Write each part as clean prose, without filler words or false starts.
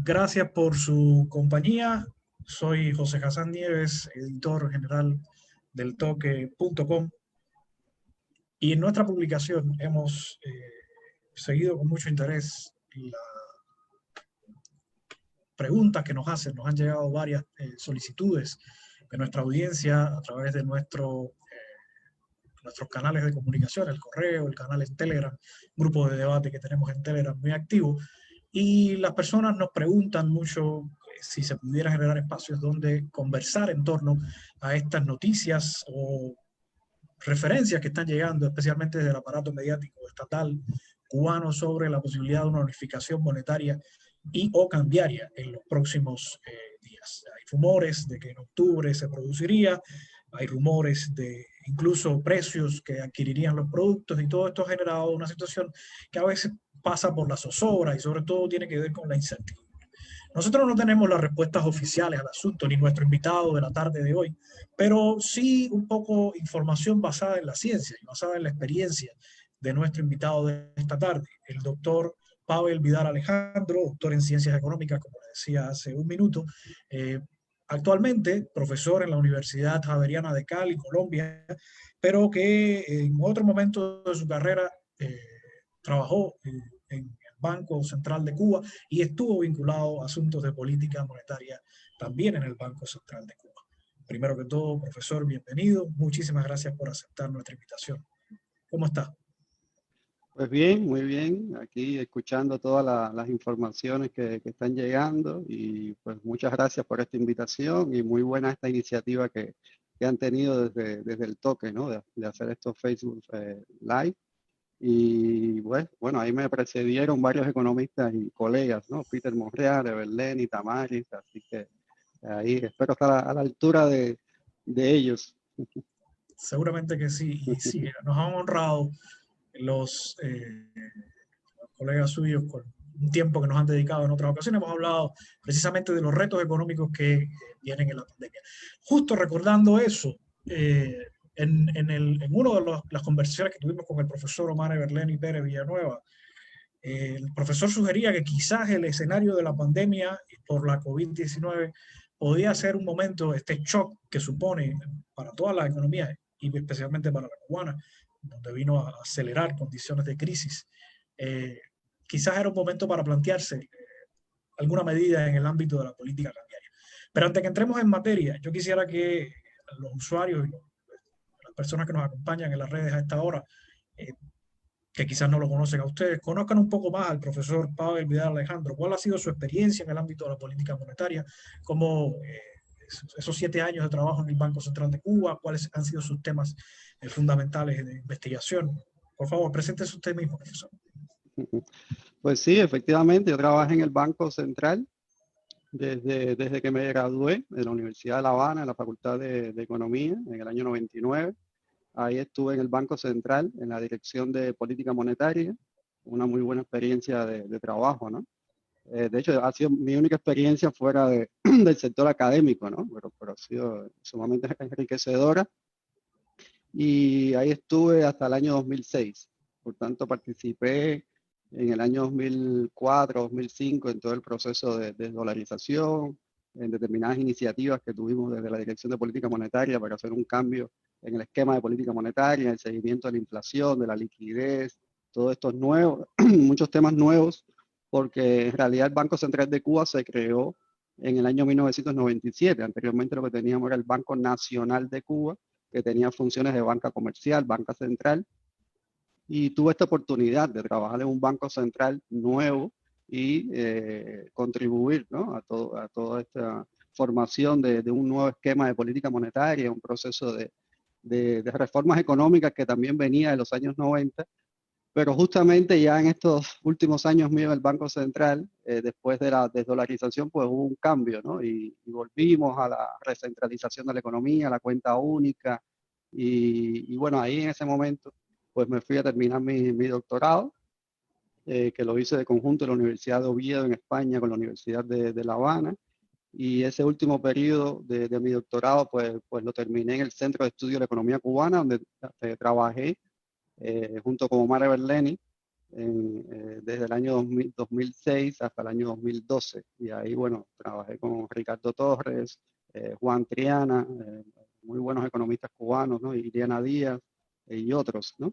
Gracias por su compañía. Soy José Hassan Nieves, editor general del toque.com, y en nuestra publicación hemos seguido con mucho interés las preguntas que nos hacen. Nos han llegado varias solicitudes de nuestra audiencia a través de nuestros canales de comunicación, el correo, el canal en Telegram, grupo de debate que tenemos en Telegram muy activo. Y las personas nos preguntan mucho si se pudiera generar espacios donde conversar en torno a estas noticias o referencias que están llegando, especialmente desde el aparato mediático estatal cubano, sobre la posibilidad de una unificación monetaria y o cambiaria en los próximos días. Hay rumores de que en octubre se produciría, hay rumores de incluso precios que adquirirían los productos, y todo esto ha generado una situación que a veces pasa por la zozobra y sobre todo tiene que ver con la incertidumbre. Nosotros no tenemos las respuestas oficiales al asunto, ni nuestro invitado de la tarde de hoy, pero sí un poco información basada en la ciencia y basada en la experiencia de nuestro invitado de esta tarde, el doctor Pavel Vidal Alejandro, doctor en Ciencias Económicas, como le decía hace un minuto, actualmente profesor en la Universidad Javeriana de Cali, Colombia, pero que en otro momento de su carrera trabajó en el Banco Central de Cuba y estuvo vinculado a asuntos de política monetaria también en el Banco Central de Cuba. Primero que todo, profesor, bienvenido. Muchísimas gracias por aceptar nuestra invitación. ¿Cómo está? Pues bien, muy bien. Aquí escuchando todas las informaciones que están llegando, y pues muchas gracias por esta invitación y muy buena esta iniciativa que han tenido desde el toque, ¿no? De hacer estos Facebook Live. Y bueno, ahí me precedieron varios economistas y colegas, ¿no? Peter Monreal, Everleni y Tamaris, así que ahí espero estar a la altura de ellos. Seguramente que sí, y sí, nos han honrado los colegas suyos con un tiempo que nos han dedicado en otras ocasiones. Hemos hablado precisamente de los retos económicos que vienen en la pandemia. Justo recordando eso, en una de las conversaciones que tuvimos con el profesor Omar Everleni Pérez Villanueva, el profesor sugería que quizás el escenario de la pandemia por la COVID-19 podía ser un momento, este shock que supone para todas las economías y especialmente para la cubana, donde vino a acelerar condiciones de crisis. Quizás era un momento para plantearse alguna medida en el ámbito de la política cambiaria. Pero antes que entremos en materia, yo quisiera que los usuarios y las personas que nos acompañan en las redes a esta hora, que quizás no lo conocen a ustedes, conozcan un poco más al profesor Pavel Vidal Alejandro. ¿Cuál ha sido su experiencia en el ámbito de la política monetaria? ¿Cómo esos 7 años de trabajo en el Banco Central de Cuba? ¿Cuáles han sido sus temas fundamentales de investigación? Por favor, preséntese usted mismo, profesor. Pues sí, efectivamente, yo trabajé en el Banco Central desde que me gradué de la Universidad de La Habana, en la Facultad de Economía, en el año 99. Ahí estuve en el Banco Central, en la Dirección de Política Monetaria, una muy buena experiencia de trabajo, ¿no? De hecho, ha sido mi única experiencia fuera del sector académico, ¿no? Pero ha sido sumamente enriquecedora. Y ahí estuve hasta el año 2006. Por tanto, participé en el año 2004, 2005 en todo el proceso de desdolarización, en determinadas iniciativas que tuvimos desde la Dirección de Política Monetaria para hacer un cambio en el esquema de política monetaria, en el seguimiento de la inflación, de la liquidez, todos estos nuevos, muchos temas nuevos, porque en realidad el Banco Central de Cuba se creó en el año 1997. Anteriormente lo que teníamos era el Banco Nacional de Cuba, que tenía funciones de banca comercial, banca central, y tuve esta oportunidad de trabajar en un banco central nuevo y contribuir, ¿no? a toda esta formación de un nuevo esquema de política monetaria, un proceso de reformas económicas que también venía de los años 90, pero justamente ya en estos últimos años míos en el Banco Central, después de la desdolarización, pues hubo un cambio, ¿no? Y volvimos a la recentralización de la economía, a la cuenta única, y bueno, ahí en ese momento, pues me fui a terminar mi doctorado, que lo hice de conjunto en la Universidad de Oviedo en España con la Universidad de La Habana, y ese último periodo de mi doctorado, pues lo terminé en el Centro de Estudio de la Economía Cubana, donde trabajé junto con Omar Everleni desde el año 2006 hasta el año 2012. Y ahí, bueno, trabajé con Ricardo Torres, Juan Triana, muy buenos economistas cubanos, ¿no? Iriana Díaz y otros, ¿no?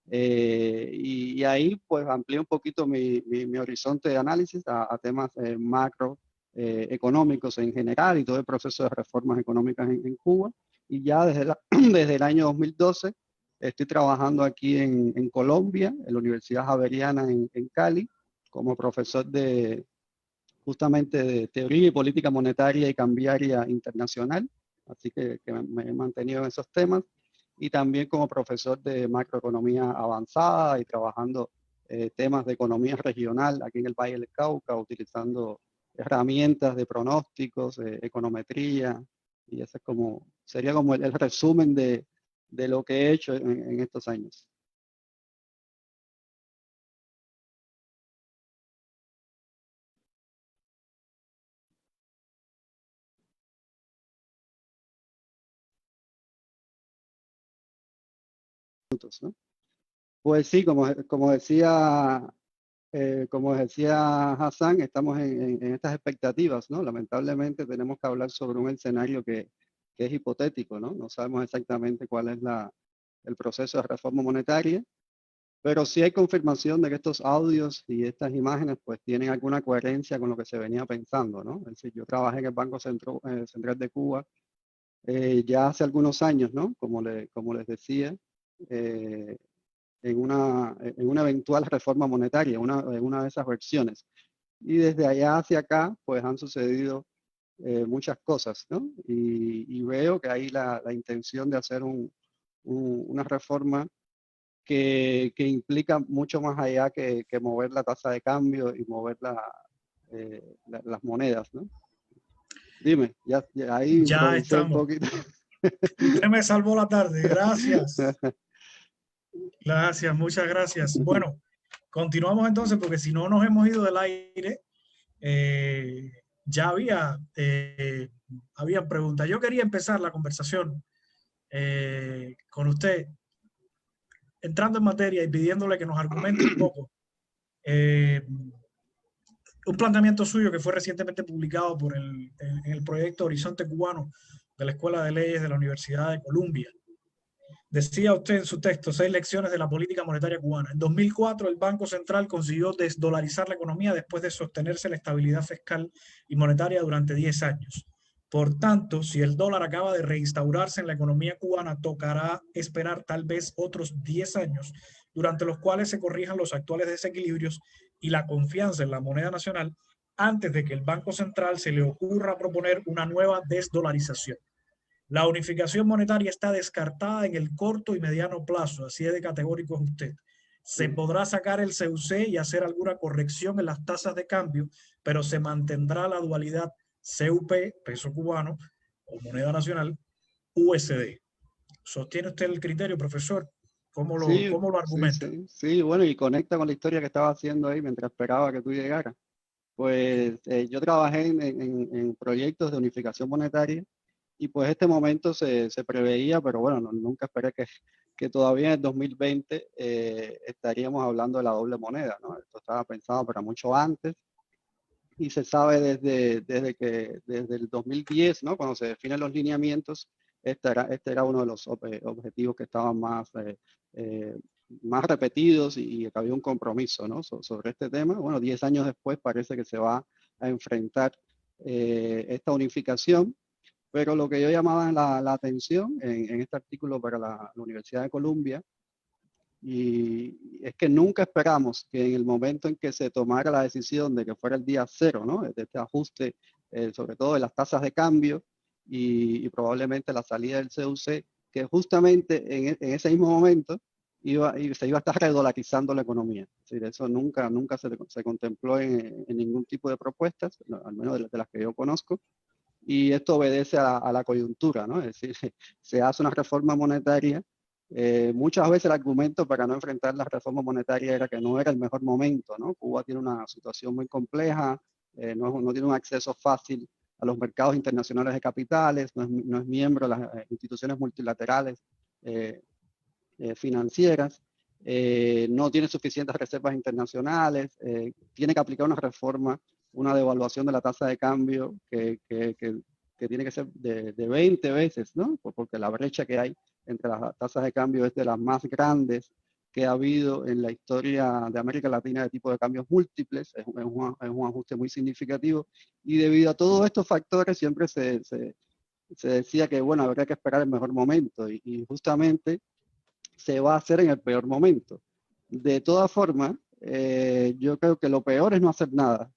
Y ahí pues amplié un poquito mi horizonte de análisis a temas macro económicos en general y todo el proceso de reformas económicas en Cuba. Y ya desde el año 2012 estoy trabajando aquí en Colombia, en la Universidad Javeriana en Cali, como profesor justamente de teoría y política monetaria y cambiaria internacional. Así que me he mantenido en esos temas. Y también como profesor de macroeconomía avanzada y trabajando temas de economía regional aquí en el Valle del Cauca, utilizando herramientas de pronósticos, econometría, y ese sería como el resumen de lo que he hecho en estos años. ¿No? Pues sí, como decía Hassan, estamos en estas expectativas, ¿no? Lamentablemente tenemos que hablar sobre un escenario que es hipotético, ¿no? No sabemos exactamente cuál es el proceso de reforma monetaria, pero sí hay confirmación de que estos audios y estas imágenes pues tienen alguna coherencia con lo que se venía pensando, ¿no? Es decir, yo trabajé en el Banco Central de Cuba ya hace algunos años, ¿no? Como les decía, en una eventual reforma monetaria, una de esas versiones. Y desde allá hacia acá, pues han sucedido muchas cosas, ¿no? Y veo que hay la intención de hacer una reforma que implica mucho más allá que mover la tasa de cambio y mover las monedas, ¿no? Dime, ya ahí Ya improvisé un estamos. poquito. Usted me salvó la tarde. Gracias. Gracias, muchas gracias. Bueno, continuamos entonces porque si no nos hemos ido del aire, ya había preguntas. Yo quería empezar la conversación con usted, entrando en materia y pidiéndole que nos argumente un poco un planteamiento suyo que fue recientemente publicado en el proyecto Horizonte Cubano de la Escuela de Leyes de la Universidad de Columbia. Decía usted en su texto, 6 lecciones de la política monetaria cubana. En 2004, el Banco Central consiguió desdolarizar la economía después de sostenerse la estabilidad fiscal y monetaria durante 10 años. Por tanto, si el dólar acaba de reinstaurarse en la economía cubana, tocará esperar tal vez otros 10 años, durante los cuales se corrijan los actuales desequilibrios y la confianza en la moneda nacional, antes de que el Banco Central se le ocurra proponer una nueva desdolarización. La unificación monetaria está descartada en el corto y mediano plazo, así de categórico es usted. Se podrá sacar el CUC y hacer alguna corrección en las tasas de cambio, pero se mantendrá la dualidad CUP, peso cubano, o moneda nacional, USD. ¿Sostiene usted el criterio, profesor? ¿Cómo lo argumenta? Sí, bueno, y conecta con la historia que estaba haciendo ahí mientras esperaba que tú llegaras. Pues yo trabajé en proyectos de unificación monetaria y pues este momento se preveía, pero bueno, nunca esperé que todavía en el 2020 estaríamos hablando de la doble moneda, ¿no? Esto estaba pensado para mucho antes y se sabe desde el 2010, ¿no? Cuando se definen los lineamientos, este era uno de los objetivos que estaban más repetidos y que había un compromiso, ¿no? Sobre este tema. Bueno, 10 años después parece que se va a enfrentar esta unificación, pero lo que yo llamaba la atención en este artículo para la Universidad de Columbia y es que nunca esperamos que en el momento en que se tomara la decisión de que fuera el día cero, ¿no? De este ajuste, sobre todo de las tasas de cambio y probablemente la salida del CUC, que justamente en ese mismo momento se iba a estar redolarizando la economía. Es decir, eso nunca se contempló en ningún tipo de propuestas, al menos de las que yo conozco. Y esto obedece a la coyuntura, ¿no? Es decir, se hace una reforma monetaria. Muchas veces el argumento para no enfrentar la reforma monetaria era que no era el mejor momento, ¿no? Cuba tiene una situación muy compleja, no tiene un acceso fácil a los mercados internacionales de capitales, no es miembro de las instituciones multilaterales financieras, no tiene suficientes reservas internacionales, tiene que aplicar una reforma, una devaluación de la tasa de cambio que tiene que ser de 20 veces, ¿no? Porque la brecha que hay entre las tasas de cambio es de las más grandes que ha habido en la historia de América Latina de tipo de cambios múltiples, es un ajuste muy significativo, y debido a todos estos factores siempre se decía que, bueno, habría que esperar el mejor momento, y justamente se va a hacer en el peor momento. De todas formas, yo creo que lo peor es no hacer nada.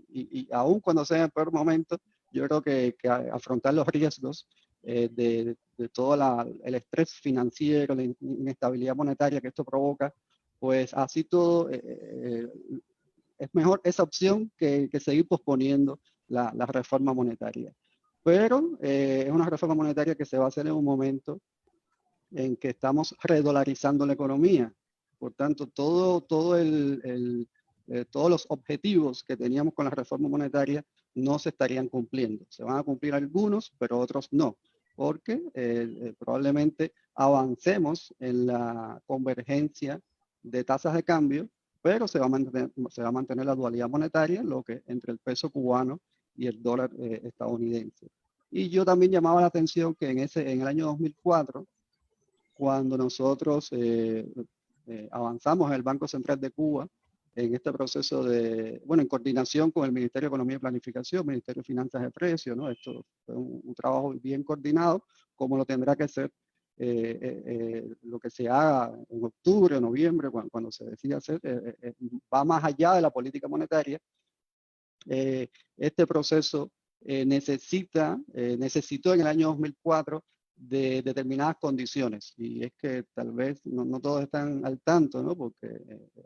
Y aún cuando sea en el peor momento, yo creo que afrontar los riesgos de todo el estrés financiero, la inestabilidad monetaria que esto provoca, pues así todo es mejor esa opción que seguir posponiendo la reforma monetaria. Pero es una reforma monetaria que se va a hacer en un momento en que estamos redolarizando la economía. Por tanto, todos los objetivos que teníamos con la reforma monetaria no se estarían cumpliendo. Se van a cumplir algunos, pero otros no, porque probablemente avancemos en la convergencia de tasas de cambio, pero se va a mantener la dualidad monetaria, lo que entre el peso cubano y el dólar estadounidense. Y yo también llamaba la atención que en el año 2004, cuando nosotros avanzamos en el Banco Central de Cuba en este proceso en coordinación con el Ministerio de Economía y Planificación, Ministerio de Finanzas de Precios, ¿no? Esto fue un trabajo bien coordinado, como lo tendrá que ser lo que se haga en octubre o noviembre, cuando se decida hacer, va más allá de la política monetaria. Este proceso necesitó en el año 2004 de determinadas condiciones, y es que tal vez no todos están al tanto, ¿no? Porque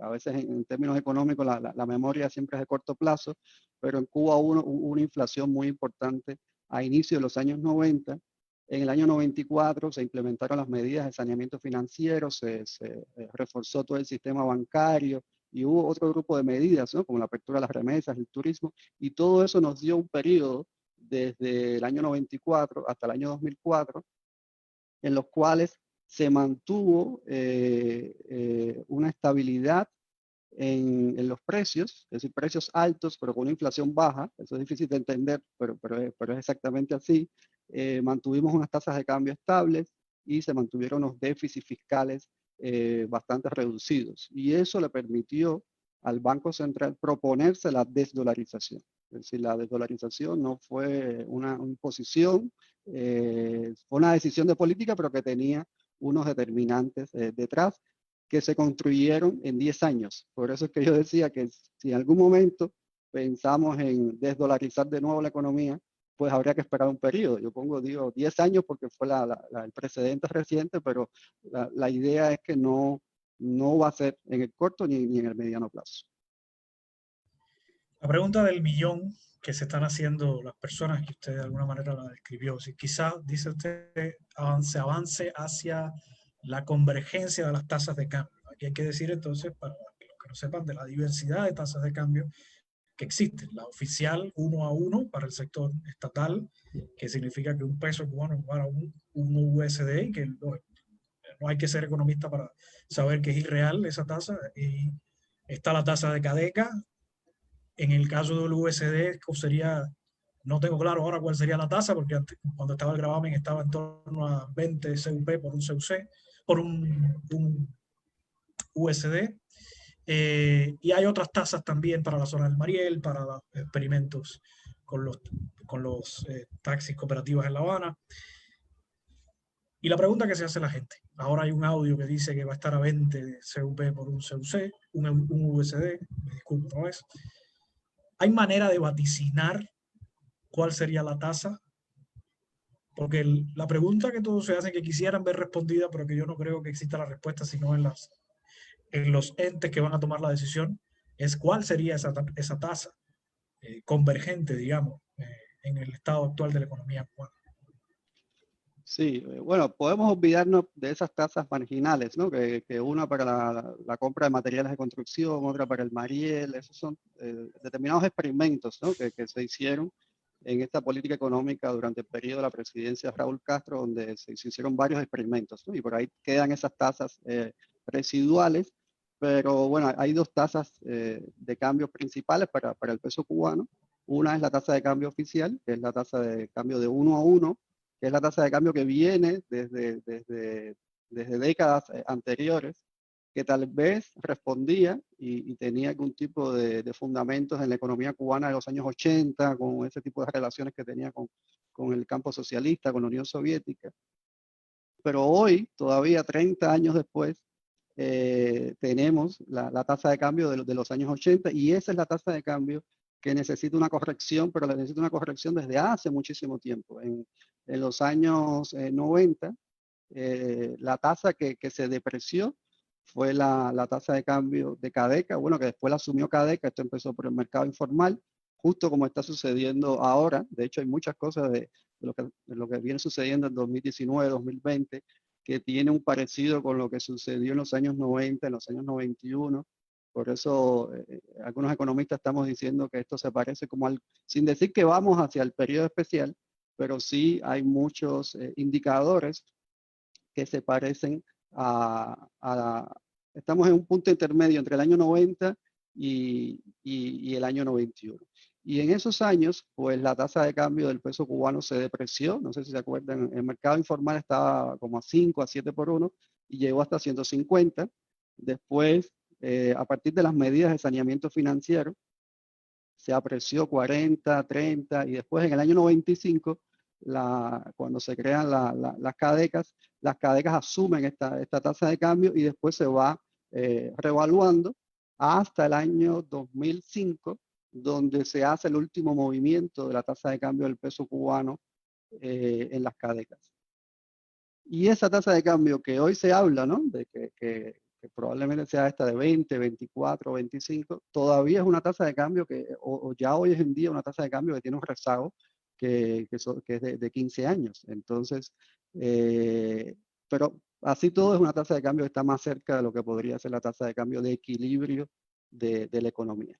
a veces en términos económicos la memoria siempre es de corto plazo, pero en Cuba hubo una inflación muy importante a inicio de los años 90. En el año 94 se implementaron las medidas de saneamiento financiero, se reforzó todo el sistema bancario, y hubo otro grupo de medidas, ¿no? Como la apertura de las remesas, el turismo, y todo eso nos dio un periodo desde el año 94 hasta el año 2004, en los cuales se mantuvo una estabilidad en los precios, es decir, precios altos, pero con una inflación baja. Eso es difícil de entender, pero es exactamente así. Mantuvimos unas tasas de cambio estables y se mantuvieron unos déficits fiscales bastante reducidos. Y eso le permitió al Banco Central proponerse la desdolarización. Es decir, la desdolarización no fue una imposición, fue una decisión de política, pero que tenía unos determinantes detrás, que se construyeron en 10 años. Por eso es que yo decía que si en algún momento pensamos en desdolarizar de nuevo la economía, pues habría que esperar un periodo. Digo 10 años porque fue el precedente reciente, pero la idea es que no va a ser en el corto ni en el mediano plazo. La pregunta del millón que se están haciendo las personas que usted de alguna manera la describió, si quizás, dice usted, avance hacia la convergencia de las tasas de cambio. Aquí hay que decir entonces, para los que no sepan, de la diversidad de tasas de cambio que existen. La oficial 1 a 1 para el sector estatal, que significa que un peso cubano es igual a un USD, y que no hay que ser economista para saber que es irreal esa tasa. Y está la tasa de CADECA. En el caso del USD, sería, no tengo claro ahora cuál sería la tasa, porque antes, cuando estaba el gravamen estaba en torno a 20 CUP por un CUC, por un USD. Y hay otras tasas también para la zona del Mariel, para los experimentos con los taxis cooperativas en La Habana. Y la pregunta que se hace la gente, ahora hay un audio que dice que va a estar a 20 CUP por un CUC, un USD, me disculpo, no es. ¿Hay manera de vaticinar cuál sería la tasa? Porque la pregunta que todos se hacen, que quisieran ver respondida, pero que yo no creo que exista la respuesta, sino en los entes que van a tomar la decisión, es cuál sería esa tasa convergente, digamos, en el estado actual de la economía cubana. Sí, bueno, podemos olvidarnos de esas tasas marginales, ¿no? Que una para la compra de materiales de construcción, otra para el Mariel. Esos son determinados experimentos, ¿no? que se hicieron en esta política económica durante el periodo de la presidencia de Raúl Castro, donde se hicieron varios experimentos, ¿no? Y por ahí quedan esas tasas residuales, pero bueno, hay dos tasas de cambio principales para el peso cubano. Una es la tasa de cambio oficial, que es la tasa de cambio de 1 a 1, que es la tasa de cambio que viene desde décadas anteriores, que tal vez respondía y tenía algún tipo de fundamentos en la economía cubana de los años 80, con ese tipo de relaciones que tenía con el campo socialista, con la Unión Soviética. Pero hoy, todavía 30 años después, tenemos la tasa de cambio de los años 80, y esa es la tasa de cambio que necesita una corrección, pero la necesita una corrección desde hace muchísimo tiempo. En los años 90, la tasa que se depreció fue la tasa de cambio de Cadeca, bueno, que después la asumió Cadeca. Esto empezó por el mercado informal, justo como está sucediendo ahora. De hecho, hay muchas cosas de lo que viene sucediendo en 2019, 2020, que tiene un parecido con lo que sucedió en los años 90, en los años 91. Por eso algunos economistas estamos diciendo que esto se parece como sin decir que vamos hacia el periodo especial, pero sí hay muchos indicadores que se parecen estamos en un punto intermedio entre el año 90 y el año 91. Y en esos años, pues la tasa de cambio del peso cubano se depreció. No sé si se acuerdan, el mercado informal estaba como a 5, a 7 por 1 y llegó hasta 150. Después, a partir de las medidas de saneamiento financiero, se apreció 40, 30, y después en el año 95, cuando se crean las CADECAS asumen esta tasa de cambio y después se va revaluando hasta el año 2005, donde se hace el último movimiento de la tasa de cambio del peso cubano en las CADECAS. Y esa tasa de cambio que hoy se habla, ¿no? De que probablemente sea esta de 20, 24, 25, todavía es una tasa de cambio o ya hoy en día una tasa de cambio que tiene un rezago que es de 15 años. Entonces, pero así todo es una tasa de cambio que está más cerca de lo que podría ser la tasa de cambio de equilibrio de la economía.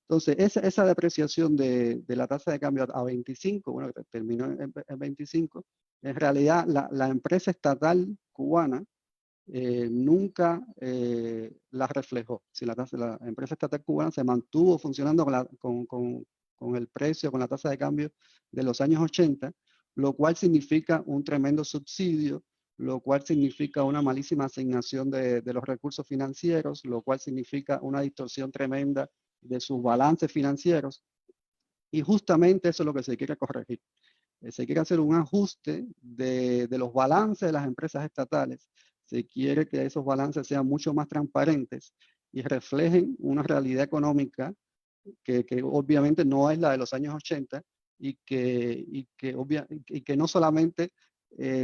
Entonces, esa depreciación de la tasa de cambio a 25, bueno, que terminó en 25, en realidad la empresa estatal cubana nunca la reflejó. Si la empresa estatal cubana se mantuvo funcionando con el precio, con la tasa de cambio de los años 80, lo cual significa un tremendo subsidio, lo cual significa una malísima asignación de los recursos financieros, lo cual significa una distorsión tremenda de sus balances financieros. Y justamente eso es lo que se quiere corregir. Se quiere hacer un ajuste de los balances de las empresas estatales. Se quiere que esos balances sean mucho más transparentes y reflejen una realidad económica que obviamente no es la de los años 80 y que no solamente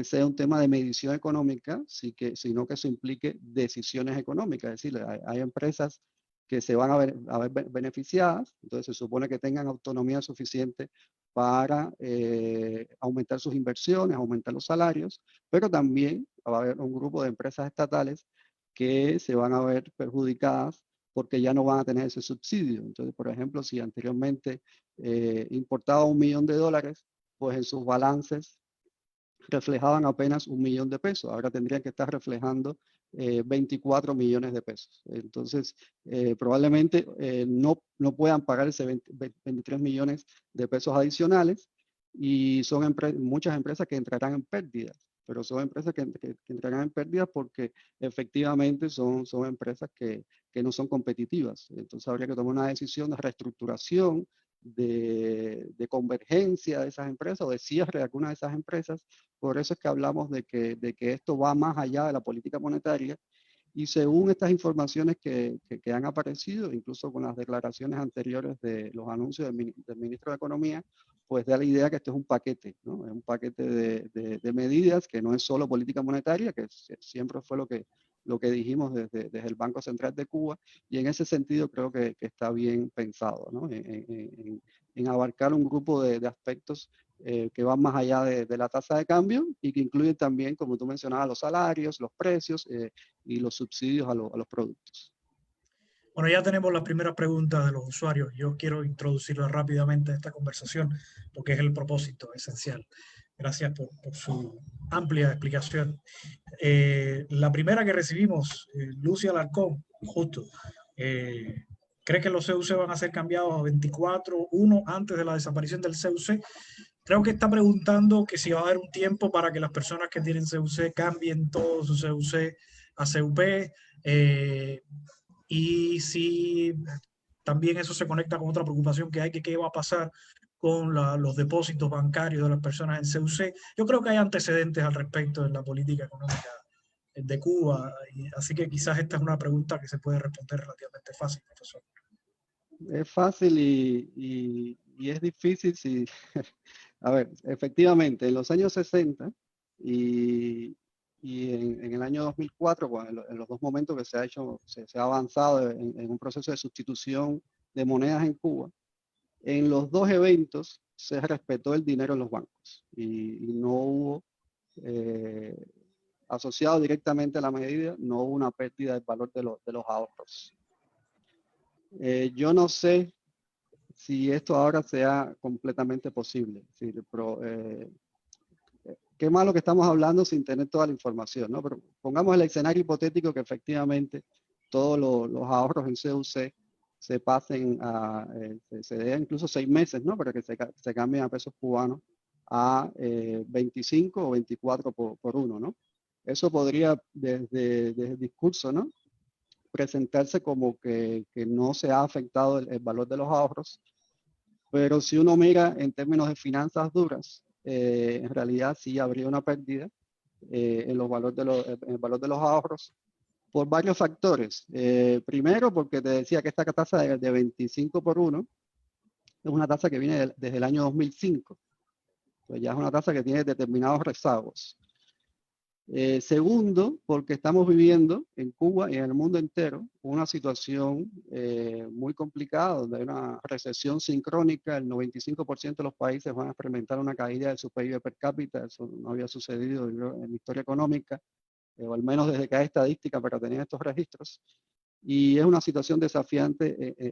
sea un tema de medición económica, sino que eso implique decisiones económicas. Es decir, hay empresas que se van a ver beneficiadas, entonces se supone que tengan autonomía suficiente para aumentar sus inversiones, aumentar los salarios, pero también va a haber un grupo de empresas estatales que se van a ver perjudicadas porque ya no van a tener ese subsidio. Entonces, por ejemplo, si anteriormente importaba $1 millón, pues en sus balances reflejaban apenas $1 millón, ahora tendrían que estar reflejando 24 millones de pesos. Entonces, probablemente no puedan pagar ese 23 millones de pesos adicionales, y son muchas empresas que entrarán en pérdidas, pero son empresas que entrarán en pérdidas porque efectivamente son empresas que no son competitivas. Entonces habría que tomar una decisión de reestructuración, de convergencia de esas empresas o de cierre de algunas de esas empresas. Por eso es que hablamos de que esto va más allá de la política monetaria, y según estas informaciones que han aparecido, incluso con las declaraciones anteriores de los anuncios del ministro de Economía, pues da la idea que esto es un paquete, ¿no? Es un paquete de medidas que no es solo política monetaria, que siempre fue lo que dijimos desde el Banco Central de Cuba, y en ese sentido creo que está bien pensado, ¿no? En abarcar un grupo de aspectos que van más allá de la tasa de cambio y que incluyen también, como tú mencionabas, los salarios, los precios y los subsidios a los productos. Bueno, ya tenemos la primera pregunta de los usuarios. Yo quiero introducirla rápidamente a esta conversación porque es el propósito esencial. Gracias por su amplia explicación. La primera que recibimos, Lucia Alarcón, justo, ¿cree que los CUC van a ser cambiados a 24/1 antes de la desaparición del CUC? Creo que está preguntando que si va a haber un tiempo para que las personas que tienen CUC cambien todo su CUC a CUP, y si también eso se conecta con otra preocupación que hay, que qué va a pasar con los depósitos bancarios de las personas en CUC. Yo creo que hay antecedentes al respecto en la política económica de Cuba, así que quizás esta es una pregunta que se puede responder relativamente fácil, profesor. Es fácil y es difícil si... A ver, efectivamente, en los años 60 y en el año 2004, bueno, en los dos momentos que se ha hecho, se ha avanzado en un proceso de sustitución de monedas en Cuba, en los dos eventos se respetó el dinero en los bancos y no hubo, asociado directamente a la medida, no hubo una pérdida del valor de los ahorros. Yo no sé si esto ahora sea completamente posible. Sí, pero, qué malo que estamos hablando sin tener toda la información, ¿no? Pero pongamos el escenario hipotético que efectivamente todos los ahorros en CUC se pasen a, se den incluso 6 meses, ¿no? Para que se cambien a pesos cubanos a 25 o 24 por 1, ¿no? Eso podría, desde el discurso, ¿no?, presentarse como que no se ha afectado el valor de los ahorros, pero si uno mira en términos de finanzas duras, en realidad sí habría una pérdida en el valor de los ahorros por varios factores. Primero, porque te decía que esta tasa de 25 por 1 es una tasa que viene desde el año 2005. Pues ya es una tasa que tiene determinados rezagos. Segundo, porque estamos viviendo en Cuba y en el mundo entero una situación muy complicada, donde hay una recesión sincrónica. El 95% de los países van a experimentar una caída de su PIB per cápita. Eso no había sucedido en la historia económica, o al menos desde que hay estadística para tener estos registros. Y es una situación desafiante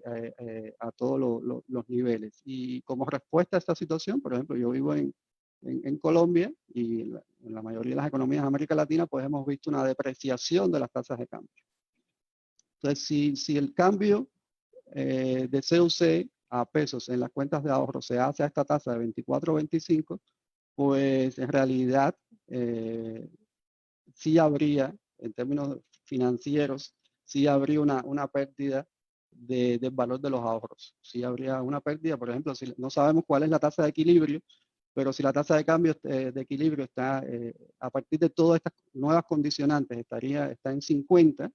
a todos los niveles. Y como respuesta a esta situación, por ejemplo, yo vivo en Colombia, y en la mayoría de las economías de América Latina, pues hemos visto una depreciación de las tasas de cambio. Entonces, si el cambio de CUC a pesos en las cuentas de ahorro se hace a esta tasa de 24 o 25, pues en realidad sí habría, en términos financieros, sí habría una pérdida del valor de los ahorros. Sí habría una pérdida, por ejemplo, si no sabemos cuál es la tasa de equilibrio, pero si la tasa de cambio de equilibrio está, a partir de todas estas nuevas condicionantes, está en 50,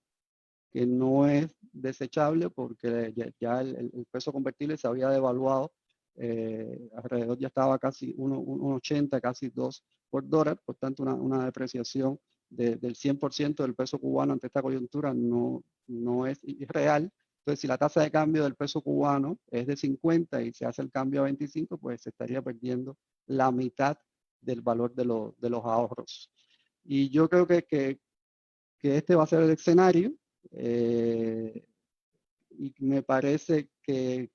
que no es desechable porque ya el peso convertible se había devaluado, alrededor ya estaba casi 1,80, casi 2 por dólar, por tanto una depreciación del 100% del peso cubano ante esta coyuntura no es irreal. Entonces, si la tasa de cambio del peso cubano es de 50 y se hace el cambio a 25, pues se estaría perdiendo la mitad del valor de los ahorros. Y yo creo que este va a ser el escenario, y me parece que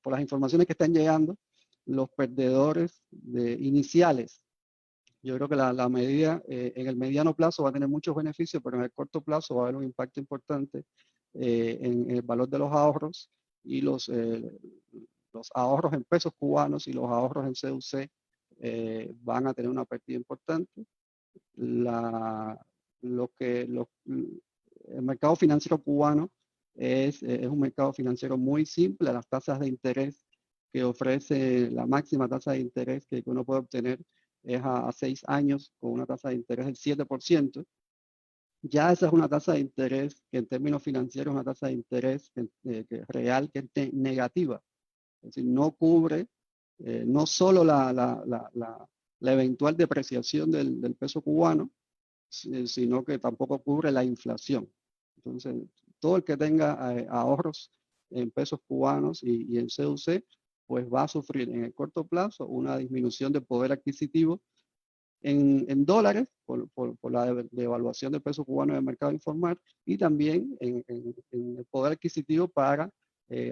por las informaciones que están llegando, los perdedores iniciales, yo creo que la medida en el mediano plazo va a tener muchos beneficios, pero en el corto plazo va a haber un impacto importante en el valor de los ahorros, y los ahorros en pesos cubanos y los ahorros en CUC van a tener una pérdida importante. El mercado financiero cubano es un mercado financiero muy simple. Las tasas de interés que ofrece, la máxima tasa de interés que uno puede obtener es a 6 años, con una tasa de interés del 7%. Ya esa es una tasa de interés que en términos financieros es una tasa de interés real, que es negativa. Es decir, no cubre no solo la eventual depreciación del peso cubano, sino que tampoco cubre la inflación. Entonces, todo el que tenga ahorros en pesos cubanos y en CUC, pues va a sufrir en el corto plazo una disminución del poder adquisitivo en dólares por la devaluación del peso cubano en el mercado informal, y también en el poder adquisitivo para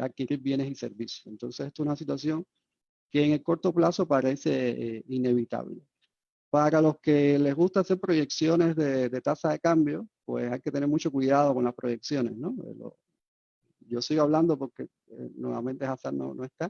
adquirir bienes y servicios. Entonces, esto es una situación que en el corto plazo parece inevitable. Para los que les gusta hacer proyecciones de tasa de cambio, pues hay que tener mucho cuidado con las proyecciones, ¿no? Yo sigo hablando porque nuevamente Hassan no está.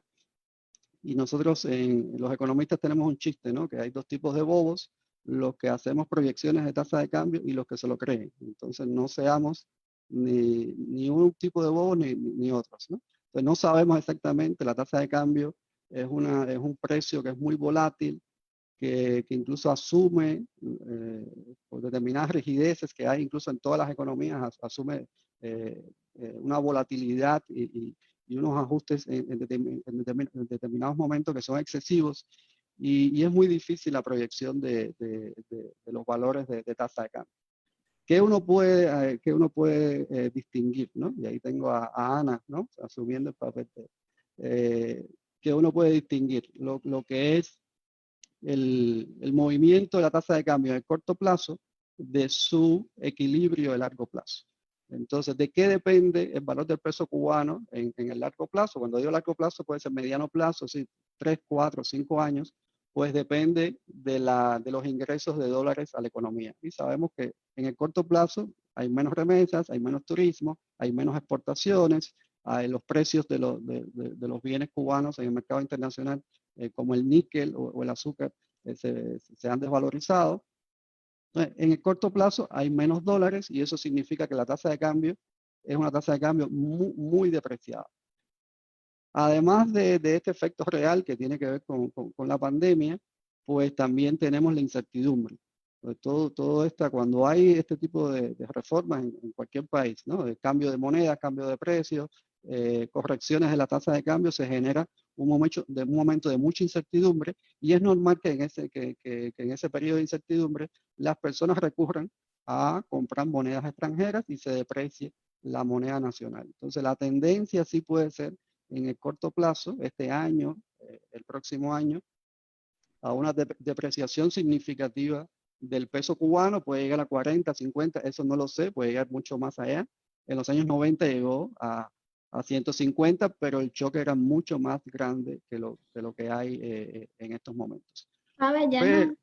Y nosotros, los economistas, tenemos un chiste, ¿no? Que hay dos tipos de bobos, los que hacemos proyecciones de tasa de cambio y los que se lo creen. Entonces, no seamos ni un tipo de bobos ni otros, ¿no? Entonces, no sabemos exactamente, la tasa de cambio es un precio que es muy volátil, que incluso asume, por determinadas rigideces que hay incluso en todas las economías, asume una volatilidad y unos ajustes en determinados momentos que son excesivos, y es muy difícil la proyección de los valores de tasa de cambio. ¿Qué uno puede distinguir, ¿no? Y ahí tengo a Ana, ¿no? Asumiendo el papel que uno puede distinguir lo que es el movimiento de la tasa de cambio en el corto plazo de su equilibrio de largo plazo. Entonces, ¿de qué depende el valor del peso cubano en el largo plazo? Cuando digo largo plazo, puede ser mediano plazo, sí, 3, 4, 5 años, pues depende de los ingresos de dólares a la economía. Y sabemos que en el corto plazo hay menos remesas, hay menos turismo, hay menos exportaciones, los precios de los bienes cubanos en el mercado internacional, como el níquel o el azúcar, se han desvalorizado. En el corto plazo hay menos dólares y eso significa que la tasa de cambio es una tasa de cambio muy, muy depreciada. Además de este efecto real que tiene que ver con la pandemia, pues también tenemos la incertidumbre. Pues todo esto, cuando hay este tipo de reformas en cualquier país, ¿no? El cambio de moneda, cambio de precios, correcciones de la tasa de cambio, se genera un momento de mucha incertidumbre, y es normal que en ese periodo de incertidumbre las personas recurran a comprar monedas extranjeras y se deprecie la moneda nacional. Entonces la tendencia sí puede ser en el corto plazo, este año, el próximo año, a una depreciación significativa del peso cubano. Puede llegar a 40, 50, eso no lo sé, puede llegar mucho más allá. En los años 90 llegó a 150, pero el choque era mucho más grande que lo que hay en estos momentos. A ver, ya pero, no.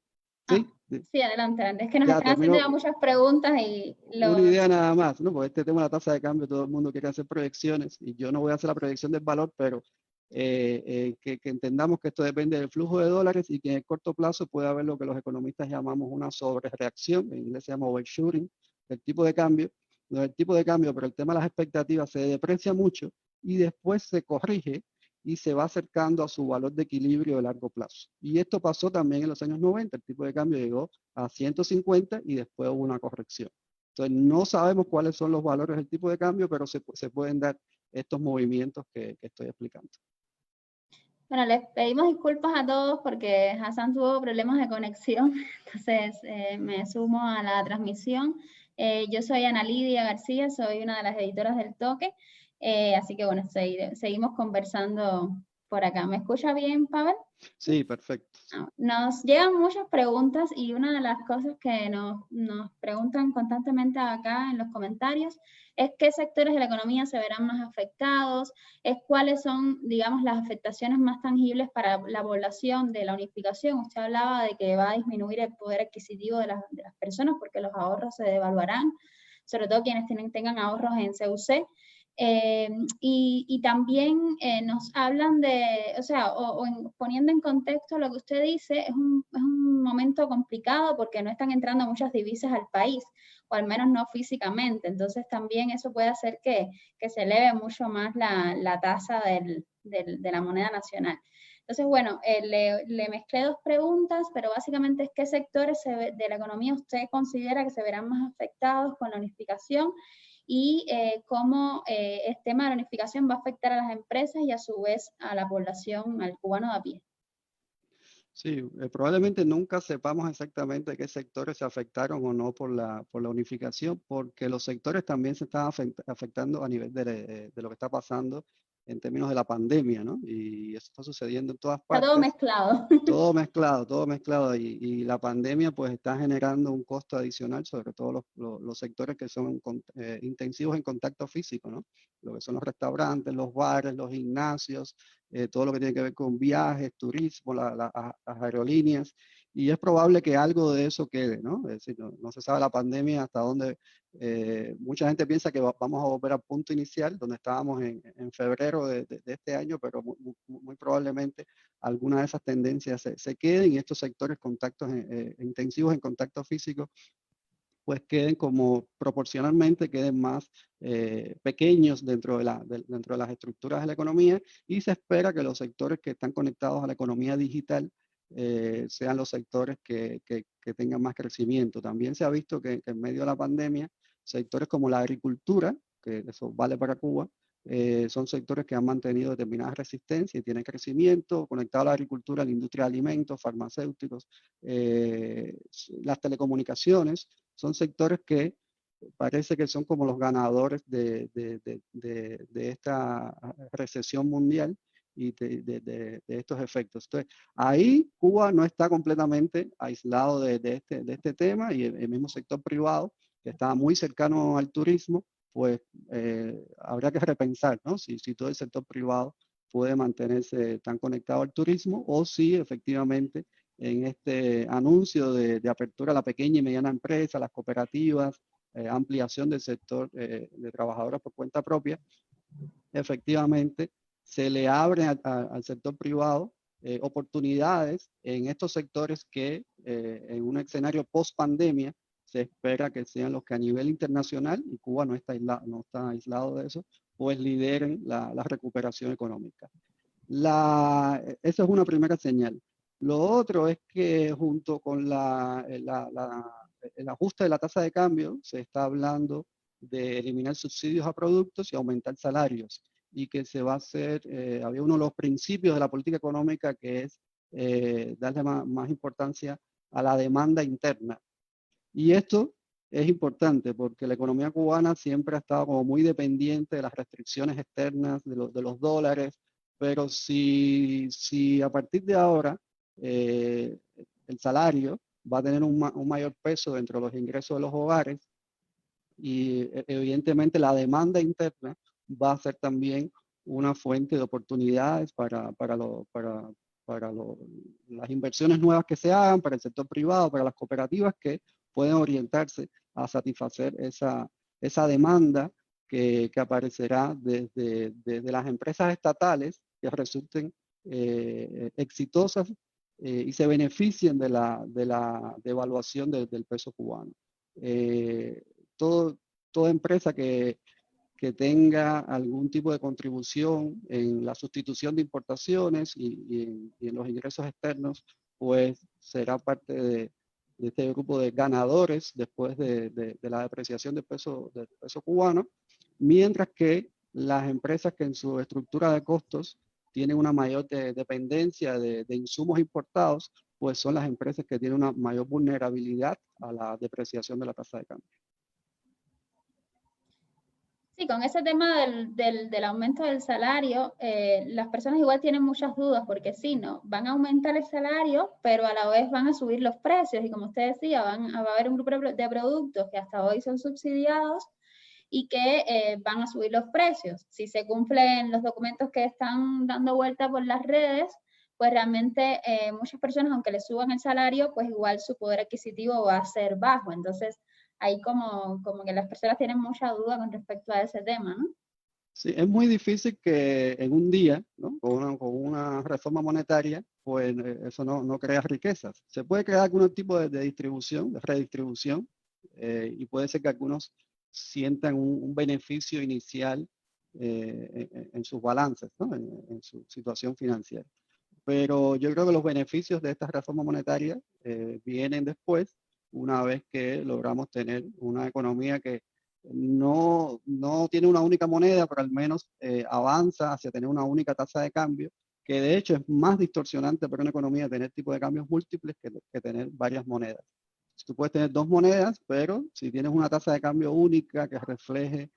¿sí? Sí, adelante. Es que nos están haciendo ya muchas preguntas y una idea nada más, ¿no? Porque este tema de la tasa de cambio, todo el mundo quiere hacer proyecciones y yo no voy a hacer la proyección del valor, pero que entendamos que esto depende del flujo de dólares y que en el corto plazo puede haber lo que los economistas llamamos una sobrereacción, en inglés se llama overshooting, del tipo de cambio, no el tipo de cambio, pero el tema de las expectativas se deprecia mucho y después se corrige y se va acercando a su valor de equilibrio de largo plazo. Y esto pasó también en los años 90, el tipo de cambio llegó a 150 y después hubo una corrección. Entonces no sabemos cuáles son los valores del tipo de cambio, pero se pueden dar estos movimientos que estoy explicando. Bueno, les pedimos disculpas a todos porque Hassan tuvo problemas de conexión, entonces me sumo a la transmisión. Yo soy Ana Lidia García, soy una de las editoras del Toque, así que bueno, seguimos conversando por acá. ¿Me escucha bien, Pavel? Sí, perfecto. Nos llegan muchas preguntas y una de las cosas que nos preguntan constantemente acá en los comentarios es qué sectores de la economía se verán más afectados, es cuáles son, digamos, las afectaciones más tangibles para la población de la unificación. Usted hablaba de que va a disminuir el poder adquisitivo de las personas porque los ahorros se devaluarán, sobre todo quienes tengan ahorros en CUC. Y también nos hablan de, o sea, poniendo en contexto lo que usted dice, es un momento complicado porque no están entrando muchas divisas al país, o al menos no físicamente. Entonces también eso puede hacer que se eleve mucho más la tasa de la moneda nacional. Entonces, bueno, le mezclé dos preguntas, pero básicamente es qué sectores de la economía usted considera que se verán más afectados con la unificación, y cómo el tema de la unificación va a afectar a las empresas y a su vez a la población, al cubano de a pie. Sí, probablemente nunca sepamos exactamente qué sectores se afectaron o no por la unificación, porque los sectores también se están afectando a nivel de lo que está pasando en términos de la pandemia, ¿no? Y eso está sucediendo en todas partes. Está todo mezclado. Todo mezclado. Y la pandemia pues está generando un costo adicional, sobre todo los sectores que son intensivos en contacto físico, ¿no? Lo que son los restaurantes, los bares, los gimnasios, todo lo que tiene que ver con viajes, turismo, las aerolíneas. y es probable que algo de eso quede, ¿no? Es decir, no se sabe la pandemia hasta dónde. Mucha gente piensa que vamos a volver al punto inicial, donde estábamos en febrero de este año, pero muy probablemente algunas de esas tendencias se queden, y estos sectores contactos intensivos en contacto físico pues queden como proporcionalmente, queden más pequeños dentro de las estructuras de la economía, y se espera que los sectores que están conectados a la economía digital sean los sectores que tengan más crecimiento. También se ha visto que en medio de la pandemia, sectores como la agricultura, que eso vale para Cuba, son sectores que han mantenido determinadas resistencias y tienen crecimiento, conectado a la agricultura, a la industria de alimentos, farmacéuticos, las telecomunicaciones. Son sectores que parece que son como los ganadores de esta recesión mundial y de estos efectos. Entonces, ahí Cuba no está completamente aislado de este tema, y el mismo sector privado, que está muy cercano al turismo, pues habrá que repensar, ¿no? Si todo el sector privado puede mantenerse tan conectado al turismo, o si efectivamente en este anuncio de apertura a la pequeña y mediana empresa, las cooperativas, ampliación del sector de trabajadoras por cuenta propia, efectivamente se le abre al sector privado oportunidades en estos sectores que en un escenario post pandemia se espera que sean los que a nivel internacional, y Cuba no está aislado de eso, pues lideren la recuperación económica. Esa es una primera señal. Lo otro es que junto con el ajuste de la tasa de cambio, se está hablando de eliminar subsidios a productos y aumentar salarios, y que se va a hacer, había uno de los principios de la política económica que es darle más importancia a la demanda interna. Y esto es importante porque la economía cubana siempre ha estado como muy dependiente de las restricciones externas, de los dólares, pero si a partir de ahora el salario va a tener un mayor peso dentro de los ingresos de los hogares, y evidentemente la demanda interna va a ser también una fuente de oportunidades para las inversiones nuevas que se hagan, para el sector privado, para las cooperativas que pueden orientarse a satisfacer esa demanda que aparecerá desde las empresas estatales que resulten exitosas y se beneficien de la devaluación del peso cubano. Toda empresa que tenga algún tipo de contribución en la sustitución de importaciones y en los ingresos externos, pues será parte de este grupo de ganadores después de la depreciación del peso cubano, mientras que las empresas que en su estructura de costos tienen una mayor dependencia de insumos importados, pues son las empresas que tienen una mayor vulnerabilidad a la depreciación de la tasa de cambio. Sí, con ese tema del aumento del salario, las personas igual tienen muchas dudas, porque sí, ¿no? Van a aumentar el salario, pero a la vez van a subir los precios, y como usted decía, va a haber un grupo de productos que hasta hoy son subsidiados y que van a subir los precios. Si se cumplen los documentos que están dando vuelta por las redes, pues realmente muchas personas, aunque les suban el salario, pues igual su poder adquisitivo va a ser bajo. Entonces, ahí como que las personas tienen mucha duda con respecto a ese tema, ¿no? Sí, es muy difícil que en un día, ¿no? con una reforma monetaria, pues eso no crea riquezas. Se puede crear algún tipo de distribución, de redistribución, y puede ser que algunos sientan un beneficio inicial en sus balances, ¿no? en su situación financiera. Pero yo creo que los beneficios de esta reforma monetaria vienen después, una vez que logramos tener una economía que no tiene una única moneda, pero al menos avanza hacia tener una única tasa de cambio, que de hecho es más distorsionante para una economía tener tipos de cambios múltiples que tener varias monedas. Tú puedes tener dos monedas, pero si tienes una tasa de cambio única que refleje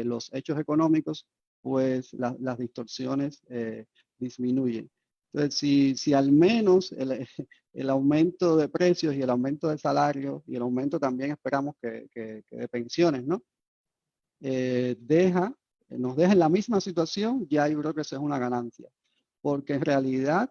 los hechos económicos, pues las distorsiones disminuyen. Entonces, si al menos el aumento de precios y el aumento de salarios y el aumento también esperamos que de pensiones, ¿no? Nos deja en la misma situación, ya yo creo que eso es una ganancia. porque en realidad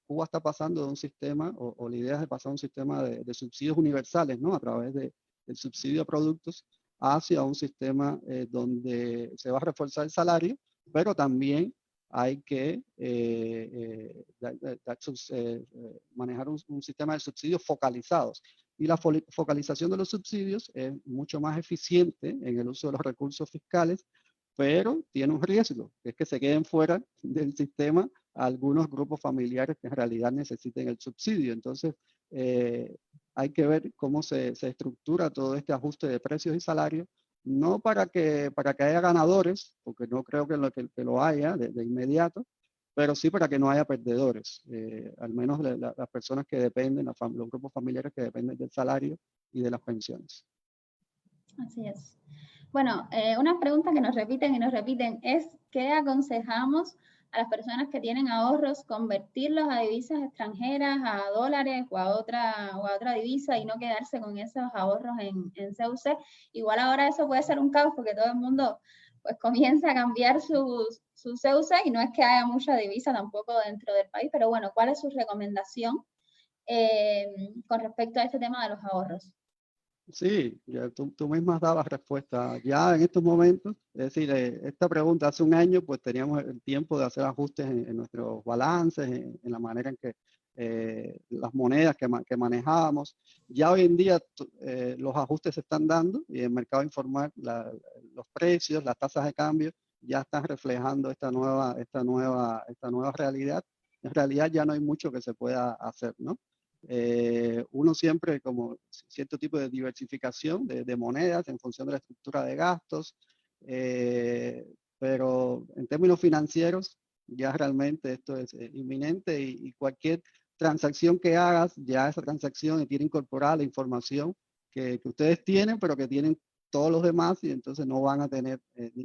Cuba está pasando de un sistema, o la idea es de pasar a un sistema de subsidios universales, ¿no? A través del subsidio a productos, hacia un sistema donde se va a reforzar el salario, pero también hay que manejar un sistema de subsidios focalizados. Y la focalización de los subsidios es mucho más eficiente en el uso de los recursos fiscales, pero tiene un riesgo, que es que se queden fuera del sistema algunos grupos familiares que en realidad necesiten el subsidio. Entonces, hay que ver cómo se estructura todo este ajuste de precios y salarios, no para que haya ganadores, porque no creo que lo haya de inmediato, pero sí para que no haya perdedores, al menos las personas que dependen, los grupos familiares que dependen del salario y de las pensiones. Así es. Bueno, una pregunta que nos repiten y nos repiten es, ¿qué aconsejamos a las personas que tienen ahorros convertirlos a divisas extranjeras, a dólares o a otra divisa y no quedarse con esos ahorros en CUC? Igual ahora eso puede ser un caos porque todo el mundo pues comienza a cambiar su CUC y no es que haya mucha divisa tampoco dentro del país, pero bueno, ¿cuál es su recomendación con respecto a este tema de los ahorros? Sí, ya tú misma dabas respuesta. Ya en estos momentos, es decir, esta pregunta hace un año, pues teníamos el tiempo de hacer ajustes en nuestros balances, en la manera en que las monedas que manejábamos. Ya hoy en día los ajustes se están dando y el mercado informal, los precios, las tasas de cambio ya están reflejando esta nueva realidad. En realidad ya no hay mucho que se pueda hacer, ¿no? Uno siempre como cierto tipo de diversificación de monedas en función de la estructura de gastos, pero en términos financieros ya realmente esto es inminente y cualquier transacción que hagas, ya esa transacción tiene incorporada la información que ustedes tienen, pero que tienen todos los demás y entonces no van a tener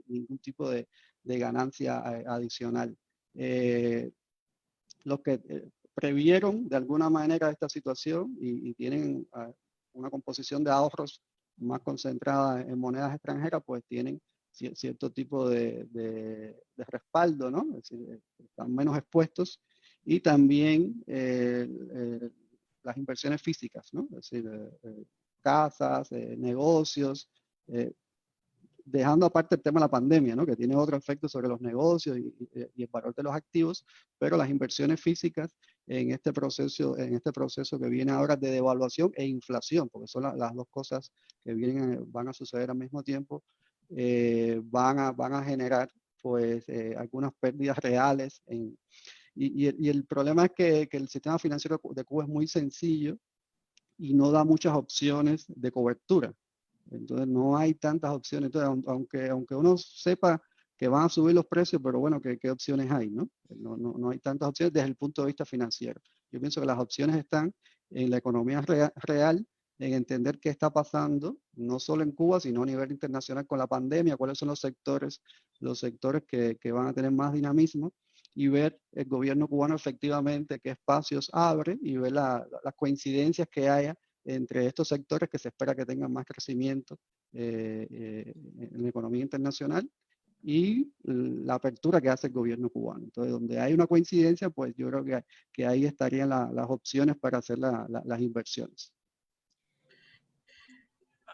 ningún tipo de ganancia adicional. Los que previeron de alguna manera esta situación y tienen una composición de ahorros más concentrada en monedas extranjeras, pues tienen cierto tipo de respaldo, ¿no? Es decir, están menos expuestos y también las inversiones físicas, ¿no? Es decir, casas, negocios, dejando aparte el tema de la pandemia, ¿no? Que tiene otro efecto sobre los negocios y el valor de los activos, pero las inversiones físicas en este proceso que viene ahora de devaluación e inflación, porque son las dos cosas que van a suceder al mismo tiempo, van a generar pues algunas pérdidas reales. Y el problema es que el sistema financiero de Cuba es muy sencillo y no da muchas opciones de cobertura. Entonces no hay tantas opciones. Entonces, aunque uno sepa que van a subir los precios, pero bueno, ¿qué opciones hay? No hay tantas opciones desde el punto de vista financiero. Yo pienso que las opciones están en la economía real, en entender qué está pasando, no solo en Cuba, sino a nivel internacional con la pandemia, cuáles son los sectores que van a tener más dinamismo y ver el gobierno cubano efectivamente qué espacios abre y ver las coincidencias que haya entre estos sectores que se espera que tengan más crecimiento en la economía internacional y la apertura que hace el gobierno cubano. Entonces, donde hay una coincidencia, pues yo creo que ahí estarían las opciones para hacer las inversiones.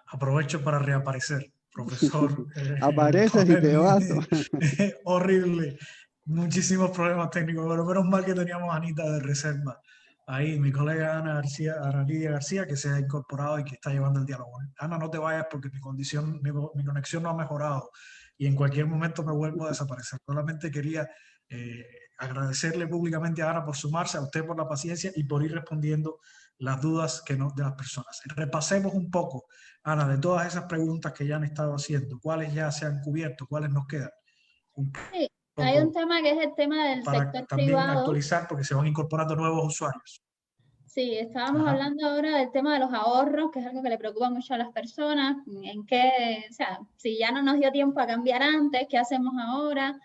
Aprovecho para reaparecer, profesor. Apareces y te vas. Horrible. Muchísimos problemas técnicos, pero menos mal que teníamos a Anita de reserva. Ahí, mi colega Ana Lidia García, que se ha incorporado y que está llevando el diálogo. Ana, no te vayas porque mi conexión no ha mejorado y en cualquier momento me vuelvo a desaparecer. Solamente quería agradecerle públicamente a Ana por sumarse, a usted por la paciencia y por ir respondiendo las dudas de las personas. Repasemos un poco, Ana, de todas esas preguntas que ya han estado haciendo, ¿cuáles ya se han cubierto? ¿Cuáles nos quedan? Sí, hay un tema que es el tema del para sector también privado. actualizar porque se van incorporando nuevos usuarios. Sí, estábamos hablando ahora del tema de los ahorros, que es algo que le preocupa mucho a las personas, o sea, si ya no nos dio tiempo a cambiar antes, ¿qué hacemos ahora?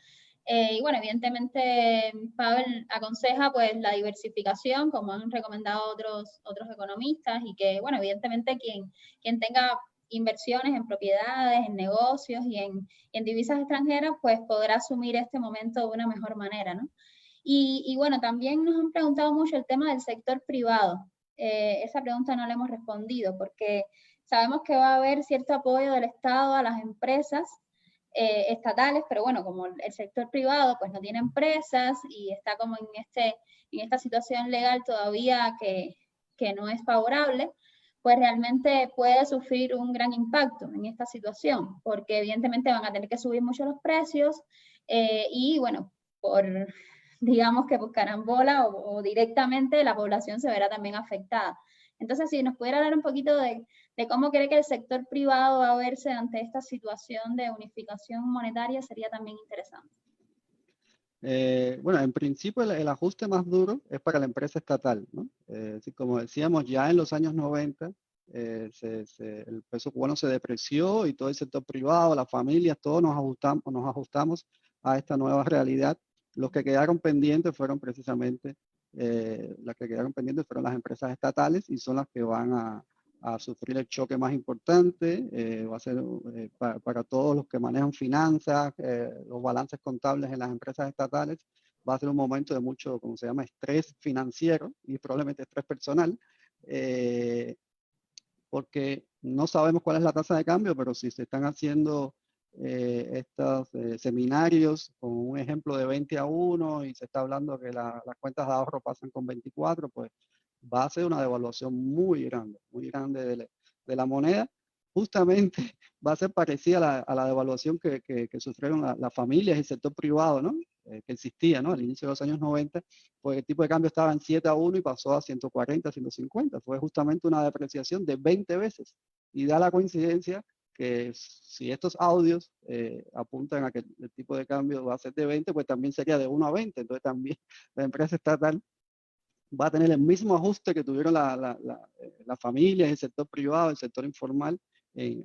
Y bueno, evidentemente Pavel aconseja pues la diversificación, como han recomendado otros economistas, y que, bueno, evidentemente quien tenga inversiones en propiedades, en negocios y en divisas extranjeras, pues podrá asumir este momento de una mejor manera, ¿no? Y bueno, también nos han preguntado mucho el tema del sector privado. Esa pregunta no la hemos respondido porque sabemos que va a haber cierto apoyo del Estado a las empresas estatales, pero bueno, como el sector privado pues no tiene empresas y está como en esta situación legal todavía que no es favorable, pues realmente puede sufrir un gran impacto en esta situación, porque evidentemente van a tener que subir mucho los precios y bueno, digamos que por carambola o directamente la población se verá también afectada. Entonces, si nos pudiera hablar un poquito de cómo cree que el sector privado va a verse ante esta situación de unificación monetaria, sería también interesante. Bueno, en principio el ajuste más duro es para la empresa estatal, ¿no? Como decíamos, ya en los años 90 el peso cubano se depreció y todo el sector privado, las familias, todos nos ajustamos a esta nueva realidad. Los que quedaron pendientes fueron precisamente, las que quedaron pendientes fueron las empresas estatales y son las que van a sufrir el choque más importante. Va a ser para todos los que manejan finanzas, los balances contables en las empresas estatales, va a ser un momento de mucho, como se llama, estrés financiero y probablemente estrés personal, porque no sabemos cuál es la tasa de cambio, pero si se están haciendo estos seminarios con un ejemplo de 20-1 y se está hablando que las cuentas de ahorro pasan con 24, pues va a ser una devaluación muy grande de la moneda. Justamente va a ser parecida a la devaluación que sufrieron las familias y el sector privado, ¿no? Que existía, ¿no? Al inicio de los años 90, pues el tipo de cambio estaba en 7-1 y pasó a 140, 150. Fue justamente una depreciación de 20 veces. Y da la coincidencia que si estos audios apuntan a que el tipo de cambio va a ser de 20, pues también sería de 1 a 20. Entonces también la empresa estatal va a tener el mismo ajuste que tuvieron las familias, el sector privado, el sector informal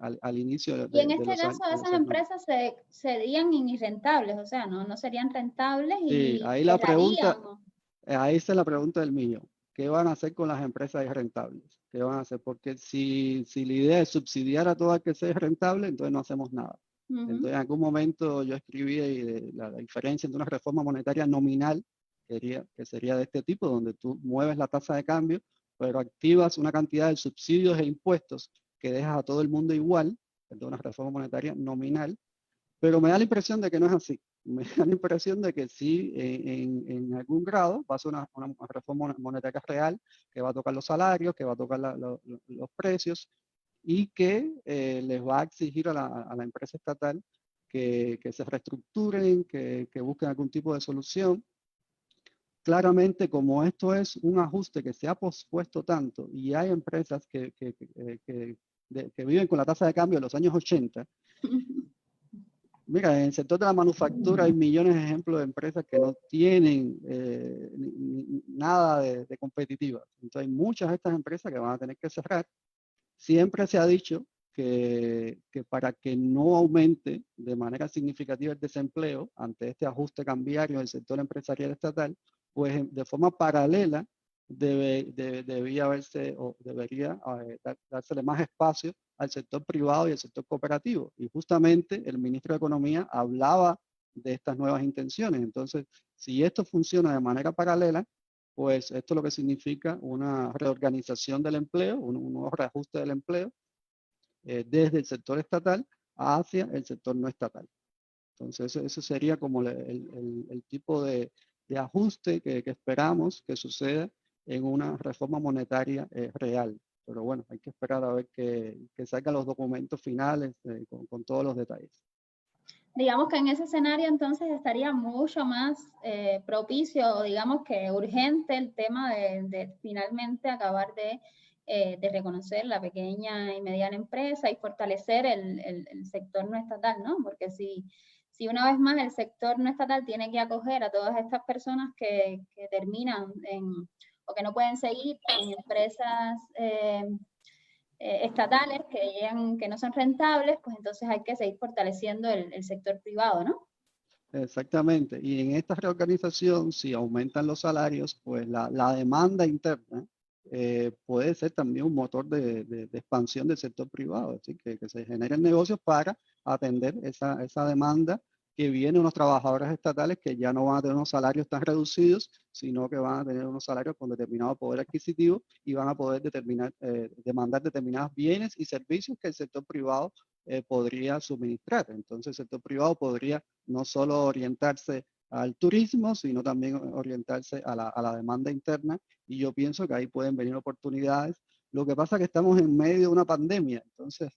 al inicio y en este caso esas empresas 90. serían irrentables, o sea, no serían rentables Sí, y ahí la pregunta, cerrarían, ¿no? ahí está la pregunta del millón. ¿Qué van a hacer con las empresas irrentables? ¿Qué van a hacer? Porque si la idea es subsidiar a todo aquel que sea rentable, entonces no hacemos nada. Entonces, en algún momento yo escribí la diferencia entre una reforma monetaria nominal, que sería de este tipo, donde tú mueves la tasa de cambio, pero activas una cantidad de subsidios e impuestos que dejas a todo el mundo igual, entonces una reforma monetaria nominal, pero me da la impresión de que no es así. Me da la impresión de que sí, en algún grado, va a ser una reforma monetaria real, que va a tocar los salarios, que va a tocar los precios, y que les va a exigir a la empresa estatal que se reestructuren, que busquen algún tipo de solución. Claramente, como esto es un ajuste que se ha pospuesto tanto y hay empresas que viven con la tasa de cambio de los años 80, mira, en el sector de la manufactura hay millones de ejemplos de empresas que no tienen nada de competitivas. Entonces hay muchas de estas empresas que van a tener que cerrar. Siempre se ha dicho que para que no aumente de manera significativa el desempleo ante este ajuste cambiario del sector empresarial estatal, pues de forma paralela debería dársele más espacio al sector privado y al sector cooperativo. Y justamente el ministro de Economía hablaba de estas nuevas intenciones. Entonces, si esto funciona de manera paralela, pues esto lo que significa una reorganización del empleo, un nuevo reajuste del empleo desde el sector estatal hacia el sector no estatal. Entonces, eso sería como el tipo de ajuste que esperamos que suceda en una reforma monetaria real. Pero bueno, hay que esperar a ver que salgan los documentos finales con todos los detalles. Digamos que en ese escenario entonces estaría mucho más propicio, digamos que urgente el tema de finalmente acabar de reconocer la pequeña y mediana empresa y fortalecer el sector no estatal, ¿no? Porque si una vez más el sector no estatal tiene que acoger a todas estas personas que terminan o que no pueden seguir en empresas estatales que no son rentables, pues entonces hay que seguir fortaleciendo el sector privado, ¿no? Exactamente. Y en esta reorganización, si aumentan los salarios, pues la demanda interna puede ser también un motor de expansión del sector privado, así que se generen negocios para atender esa demanda que vienen unos trabajadores estatales que ya no van a tener unos salarios tan reducidos, sino que van a tener unos salarios con determinado poder adquisitivo y van a poder demandar determinados bienes y servicios que el sector privado podría suministrar. Entonces el sector privado podría no solo orientarse al turismo, sino también orientarse a la demanda interna, y yo pienso que ahí pueden venir oportunidades. Lo que pasa es que estamos en medio de una pandemia, entonces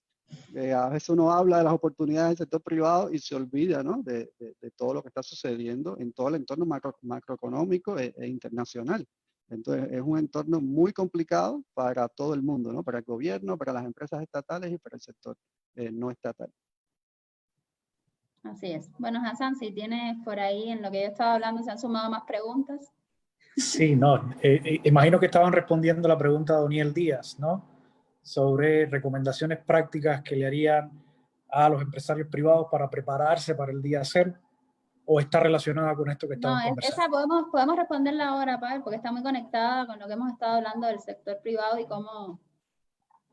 a veces uno habla de las oportunidades del sector privado y se olvida, ¿no?, de todo lo que está sucediendo en todo el entorno macroeconómico e internacional. Entonces es un entorno muy complicado para todo el mundo, ¿no?, para el gobierno, para las empresas estatales y para el sector no estatal. Así es. Bueno, Hassan, si tienes por ahí en lo que yo estaba hablando, ¿se han sumado más preguntas? Sí, no, imagino que estaban respondiendo la pregunta de Doniel Díaz, ¿no?, sobre recomendaciones prácticas que le harían a los empresarios privados para prepararse para el día cero, o está relacionada con esto que estaban conversando. Esa podemos responderla ahora, Pavel, porque está muy conectada con lo que hemos estado hablando del sector privado y cómo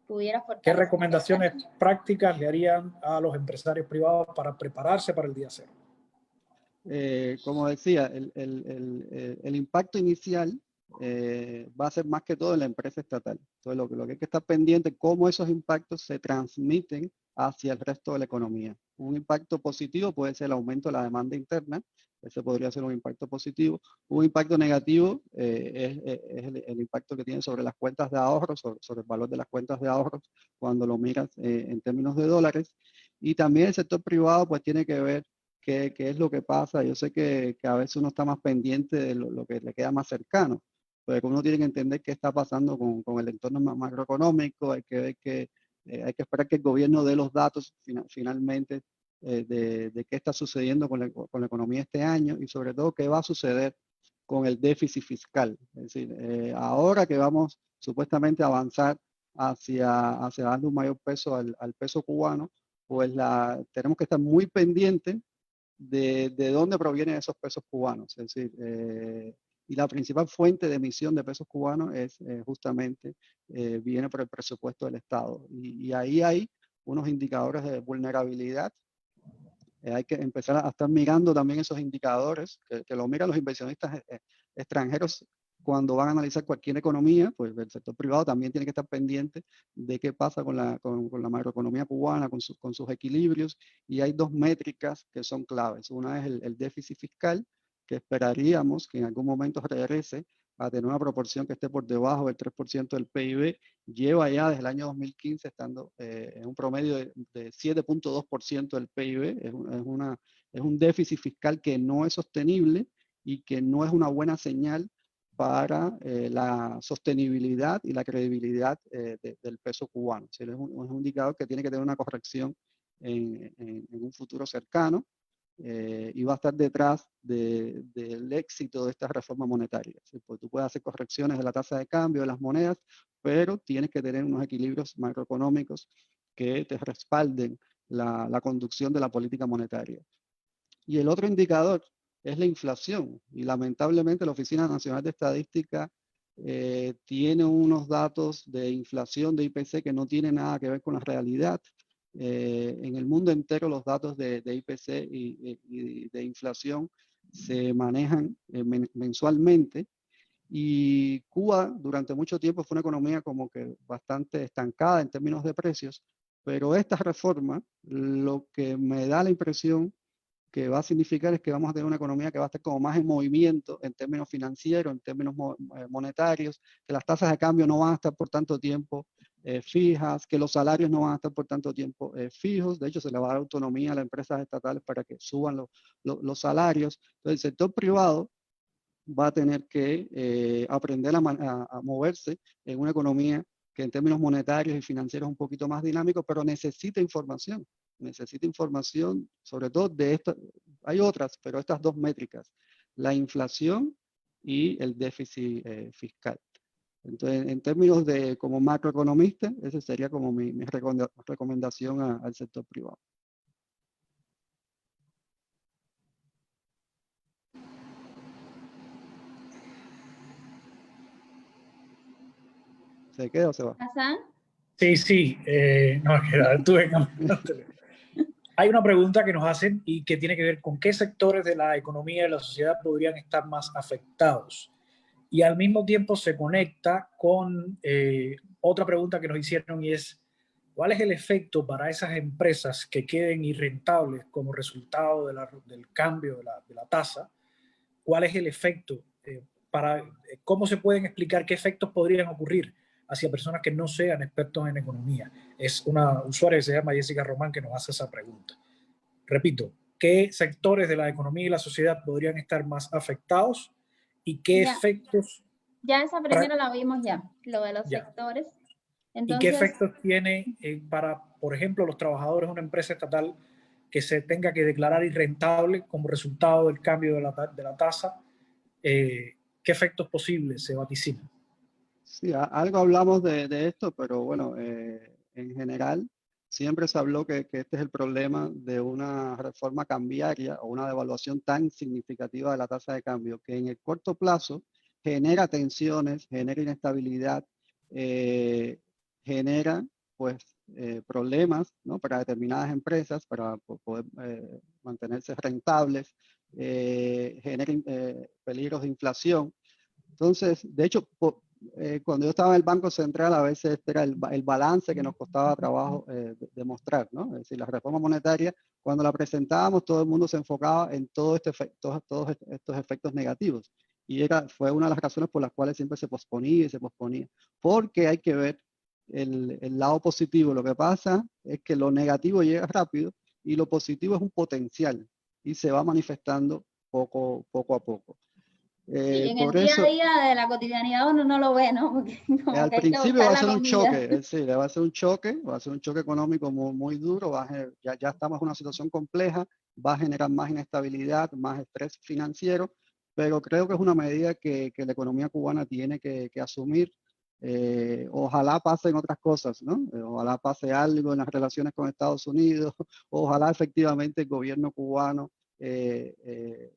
pudiera fortalecer. ¿Qué recomendaciones prácticas le harían a los empresarios privados para prepararse para el día cero? Como decía, el impacto inicial va a ser más que todo en la empresa estatal. Entonces, lo que hay que estar pendiente es cómo esos impactos se transmiten hacia el resto de la economía. Un impacto positivo puede ser el aumento de la demanda interna, ese podría ser un impacto positivo. Un impacto negativo es el impacto que tiene sobre las cuentas de ahorro, sobre el valor de las cuentas de ahorro cuando lo miras en términos de dólares. Y también el sector privado pues tiene que ver qué es lo que pasa. Yo sé que a veces uno está más pendiente de lo que le queda más cercano, pero uno tiene que entender qué está pasando con el entorno macroeconómico. Hay que ver hay que esperar que el gobierno dé los datos finalmente de qué está sucediendo con la economía este año, y sobre todo qué va a suceder con el déficit fiscal. Es decir, ahora que vamos supuestamente a avanzar hacia darle un mayor peso al peso cubano, pues tenemos que estar muy pendientes de dónde provienen esos pesos cubanos. Es decir, y la principal fuente de emisión de pesos cubanos es justamente, viene por el presupuesto del Estado. Y ahí hay unos indicadores de vulnerabilidad. Hay que empezar a estar mirando también esos indicadores, que lo miran los inversionistas extranjeros cuando van a analizar cualquier economía. Pues el sector privado también tiene que estar pendiente de qué pasa con la macroeconomía cubana, con sus equilibrios. Y hay dos métricas que son claves. Una es el déficit fiscal, que esperaríamos que en algún momento regrese a tener una proporción que esté por debajo del 3% del PIB. Lleva ya desde el año 2015 estando en un promedio de 7.2% del PIB. Es un déficit fiscal que no es sostenible y que no es una buena señal para la sostenibilidad y la credibilidad del peso cubano. O sea, es un indicador que tiene que tener una corrección en un futuro cercano. Y va a estar detrás del éxito de esta reforma monetaria. ¿Sí? Pues tú puedes hacer correcciones de la tasa de cambio de las monedas, pero tienes que tener unos equilibrios macroeconómicos que te respalden la conducción de la política monetaria. Y el otro indicador es la inflación. Y lamentablemente la Oficina Nacional de Estadística tiene unos datos de inflación de IPC que no tienen nada que ver con la realidad. En el mundo entero los datos de IPC y de inflación se manejan mensualmente, y Cuba durante mucho tiempo fue una economía como que bastante estancada en términos de precios, pero esta reforma lo que me da la impresión que va a significar es que vamos a tener una economía que va a estar como más en movimiento en términos financieros, en términos monetarios, que las tasas de cambio no van a estar por tanto tiempo fijas, que los salarios no van a estar por tanto tiempo fijos. De hecho, se le va a dar autonomía a las empresas estatales para que suban los salarios. Entonces, el sector privado va a tener que aprender a moverse en una economía que en términos monetarios y financieros es un poquito más dinámico, pero necesita información sobre todo de estas. Hay otras, pero estas dos métricas, la inflación y el déficit fiscal. Entonces, en términos de como macroeconomista, esa sería como mi recomendación al sector privado. ¿Se queda o se va? ¿Hassan? Sí, no, tuve que... Hay una pregunta que nos hacen y que tiene que ver con qué sectores de la economía y la sociedad podrían estar más afectados. Y al mismo tiempo se conecta con otra pregunta que nos hicieron y es, ¿cuál es el efecto para esas empresas que queden irrentables como resultado del cambio de la tasa? ¿Cuál es el efecto? ¿Cómo se pueden explicar qué efectos podrían ocurrir hacia personas que no sean expertos en economía? Es una usuaria que se llama Jessica Román que nos hace esa pregunta. Repito, ¿qué sectores de la economía y la sociedad podrían estar más afectados y qué efectos? Ya esa primera la vimos ya, lo de los ya. sectores. Entonces, ¿y qué efectos tiene para, por ejemplo, los trabajadores de una empresa estatal que se tenga que declarar irrentable como resultado del cambio de la tasa? ¿Qué efectos posibles se vaticinan? Sí, algo hablamos de esto, pero bueno, en general siempre se habló que este es el problema de una reforma cambiaria o una devaluación tan significativa de la tasa de cambio, que en el corto plazo genera tensiones, genera inestabilidad, genera pues problemas, ¿no?, para determinadas empresas, para poder mantenerse rentables, genera peligros de inflación. Entonces, de hecho, cuando yo estaba en el Banco Central, a veces este era el balance que nos costaba trabajo demostrar, ¿no? Es decir, la reforma monetaria, cuando la presentábamos, todo el mundo se enfocaba en todos estos efectos negativos. Y fue una de las razones por las cuales siempre se posponía y se posponía. Porque hay que ver el lado positivo. Lo que pasa es que lo negativo llega rápido y lo positivo es un potencial y se va manifestando poco a poco. Sí, en el día a día de la cotidianidad uno no lo ve, ¿no? Porque como al que principio va a ser un choque, sí, va a ser un choque económico muy duro, ya estamos en una situación compleja, va a generar más inestabilidad, más estrés financiero, pero creo que es una medida que la economía cubana tiene que asumir. Ojalá pasen otras cosas, ¿no? Ojalá pase algo en las relaciones con Estados Unidos, ojalá efectivamente el gobierno cubano de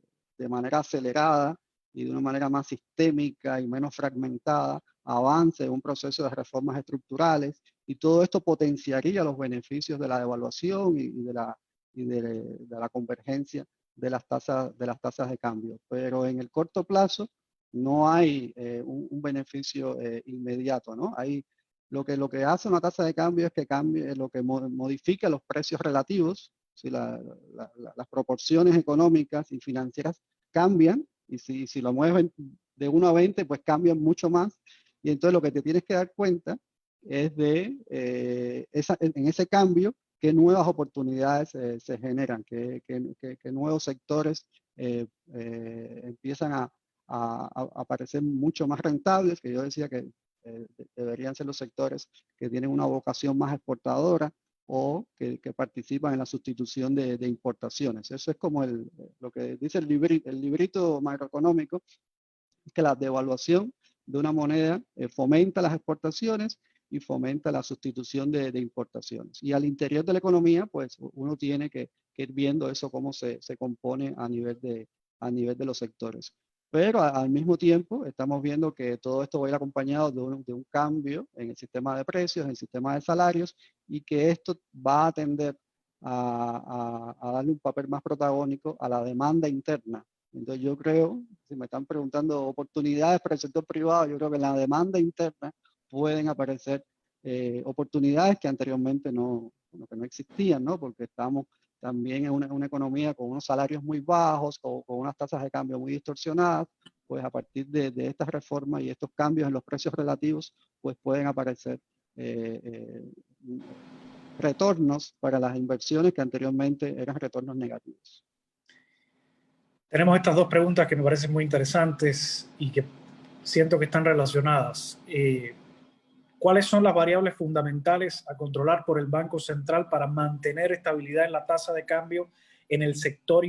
manera acelerada y de una manera más sistémica y menos fragmentada, avance en un proceso de reformas estructurales, y todo esto potenciaría los beneficios de la devaluación y de la convergencia de las tasas de cambio. Pero en el corto plazo no hay un beneficio inmediato, ¿no? Lo que hace una tasa de cambio es que lo que modifica los precios relativos, si las proporciones económicas y financieras cambian, y si lo mueves de 1 a 20, pues cambian mucho más. Y entonces lo que te tienes que dar cuenta es en ese cambio, qué nuevas oportunidades se generan, qué nuevos sectores empiezan a aparecer mucho más rentables, que yo decía que deberían ser los sectores que tienen una vocación más exportadora o que participan en la sustitución de importaciones. Eso es como lo que dice el librito macroeconómico, que la devaluación de una moneda fomenta las exportaciones y fomenta la sustitución de importaciones. Y al interior de la economía, pues uno tiene que ir viendo eso, cómo se compone a nivel de los sectores. Pero al mismo tiempo estamos viendo que todo esto va a ir acompañado de un cambio en el sistema de precios, en el sistema de salarios, y que esto va a tender a darle un papel más protagónico a la demanda interna. Entonces yo creo, si me están preguntando oportunidades para el sector privado, yo creo que en la demanda interna pueden aparecer oportunidades que anteriormente no existían, ¿no? Porque estamos también en una economía con unos salarios muy bajos, con unas tasas de cambio muy distorsionadas. Pues a partir de estas reformas y estos cambios en los precios relativos, pues pueden aparecer retornos para las inversiones que anteriormente eran retornos negativos. Tenemos estas dos preguntas que me parecen muy interesantes y que siento que están relacionadas. ¿Cuáles son las variables fundamentales a controlar por el Banco Central para mantener estabilidad en la tasa de cambio en el sector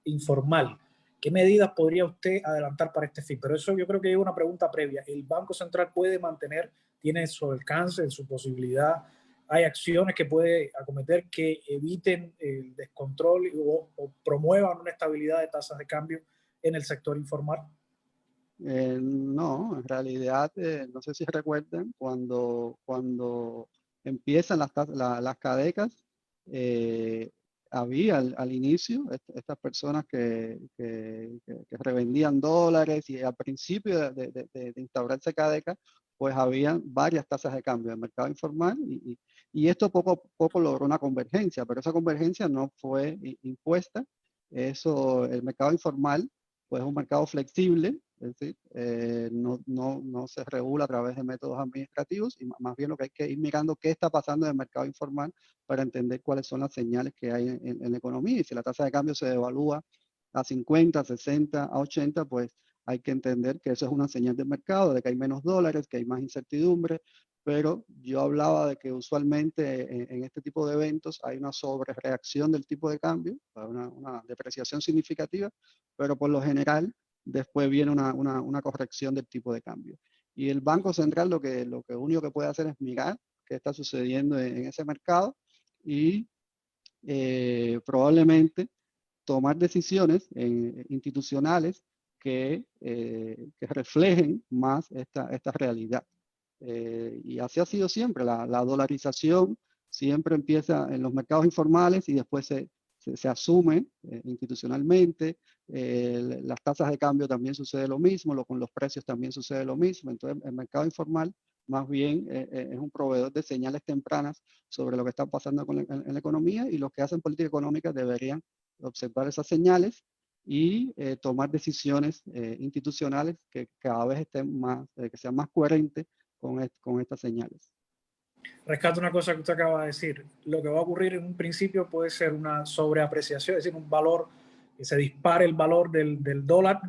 informal? ¿Qué medidas podría usted adelantar para este fin? Pero eso yo creo que es una pregunta previa. ¿El Banco Central puede mantener, tiene su alcance, su posibilidad? ¿Hay acciones que puede acometer que eviten el descontrol o promuevan una estabilidad de tasas de cambio en el sector informal? No, en realidad, no sé si recuerdan, cuando empiezan las CADECAS, había al inicio estas personas que revendían dólares, y al principio de instaurarse CADECA, pues habían varias tasas de cambio en el mercado informal, y esto poco a poco logró una convergencia, pero esa convergencia no fue impuesta. El mercado informal pues es un mercado flexible, es decir, no se regula a través de métodos administrativos, y más bien lo que hay que ir mirando qué está pasando en el mercado informal para entender cuáles son las señales que hay en la economía. Y si la tasa de cambio se devalúa a 50, 60, a 80, pues hay que entender que eso es una señal del mercado, de que hay menos dólares, que hay más incertidumbre. Pero yo hablaba de que usualmente en este tipo de eventos hay una sobrereacción del tipo de cambio, una depreciación significativa, pero por lo general después viene una corrección del tipo de cambio. Y el Banco Central lo único que puede hacer es mirar qué está sucediendo en ese mercado, y probablemente tomar decisiones institucionales que reflejen más esta realidad. Y así ha sido siempre. La dolarización siempre empieza en los mercados informales y después se asume institucionalmente. Las tasas de cambio también sucede lo mismo, con los precios también sucede lo mismo. Entonces el mercado informal más bien es un proveedor de señales tempranas sobre lo que está pasando en la economía, y los que hacen política económica deberían observar esas señales y tomar decisiones institucionales que cada vez que sean más coherentes con estas señales. Rescato una cosa que usted acaba de decir. Lo que va a ocurrir en un principio puede ser una sobreapreciación, es decir, un valor, que se dispare el valor del dólar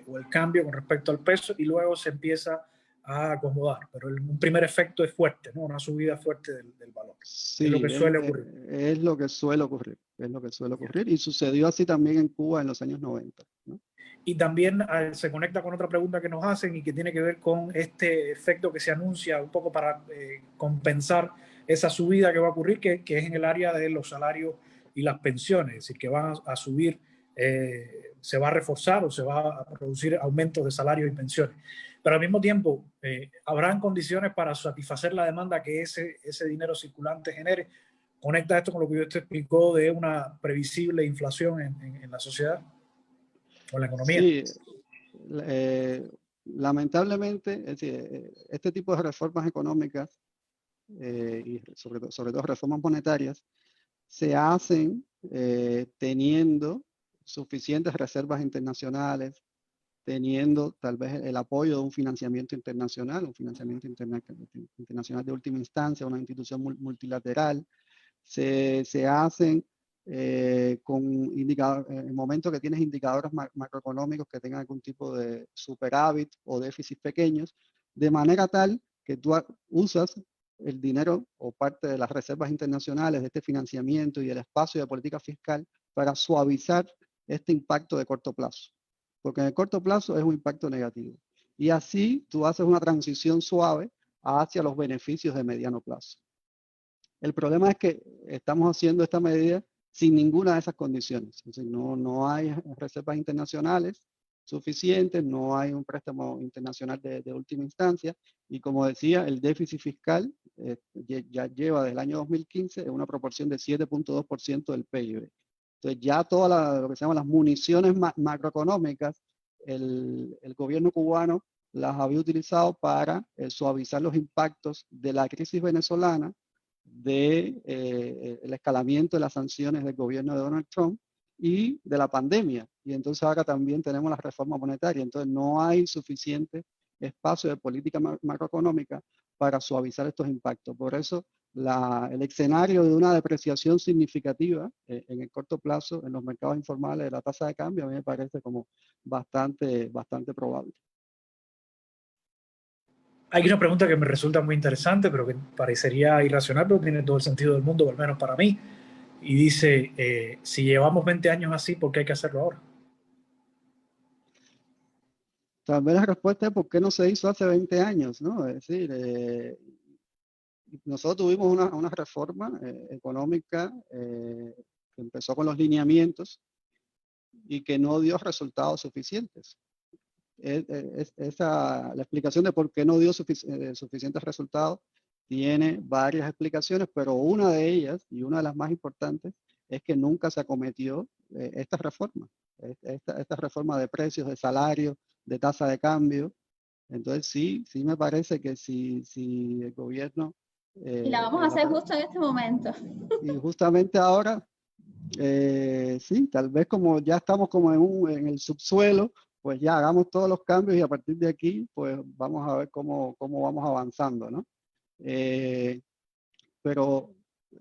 o el cambio con respecto al peso, y luego se empieza a acomodar. Pero un primer efecto es fuerte, ¿no? Una subida fuerte del valor. Sí, es lo que suele ocurrir. Es lo que suele ocurrir. Es lo que suele ocurrir. Y sucedió así también en Cuba en los años 90, ¿no? Y también se conecta con otra pregunta que nos hacen y que tiene que ver con este efecto que se anuncia un poco para compensar esa subida que va a ocurrir, que es en el área de los salarios y las pensiones, es decir, que van a subir, se va a reforzar o se va a producir aumentos de salarios y pensiones. Pero al mismo tiempo, habrán condiciones para satisfacer la demanda que ese dinero circulante genere. ¿Conecta esto con lo que usted explicó de una previsible inflación en la sociedad o la economía? Sí, lamentablemente, es decir, este tipo de reformas económicas y sobre todo reformas monetarias se hacen teniendo suficientes reservas internacionales, teniendo tal vez el apoyo de un financiamiento internacional, internacional de última instancia, una institución multilateral. Se hacen con indicadores, en el momento que tienes indicadores macroeconómicos que tengan algún tipo de superávit o déficit pequeños, de manera tal que tú usas el dinero o parte de las reservas internacionales, de este financiamiento y del espacio de política fiscal para suavizar este impacto de corto plazo. Porque en el corto plazo es un impacto negativo. Y así tú haces una transición suave hacia los beneficios de mediano plazo. El problema es que estamos haciendo esta medida sin ninguna de esas condiciones. Es decir, no hay reservas internacionales suficientes, no hay un préstamo internacional de última instancia, y como decía, el déficit fiscal ya lleva desde el año 2015 una proporción de 7.2% del PIB. Entonces ya todas lo que se llaman las municiones macroeconómicas, el gobierno cubano las había utilizado para suavizar los impactos de la crisis venezolana, del escalamiento de las sanciones del gobierno de Donald Trump y de la pandemia. Y entonces ahora también tenemos la reforma monetaria. Entonces no hay suficiente espacio de política macroeconómica para suavizar estos impactos. Por eso el escenario de una depreciación significativa en el corto plazo en los mercados informales de la tasa de cambio a mí me parece como bastante probable. Hay una pregunta que me resulta muy interesante, pero que parecería irracional, pero tiene todo el sentido del mundo, al menos para mí. Y dice, si llevamos 20 años así, ¿por qué hay que hacerlo ahora? Tal vez la respuesta es ¿por qué no se hizo hace 20 años? ¿No? Es decir, nosotros tuvimos una reforma económica que empezó con los lineamientos y que no dio resultados suficientes. La explicación de por qué no dio suficientes resultados tiene varias explicaciones, pero una de ellas, y una de las más importantes, es que nunca se acometió esta reforma de precios, de salario, de tasa de cambio. Entonces sí me parece que si el gobierno... y la vamos a hacer justo en este momento. Y justamente ahora, sí, tal vez como ya estamos como en el subsuelo, pues ya hagamos todos los cambios y a partir de aquí, pues vamos a ver cómo vamos avanzando, ¿no? Pero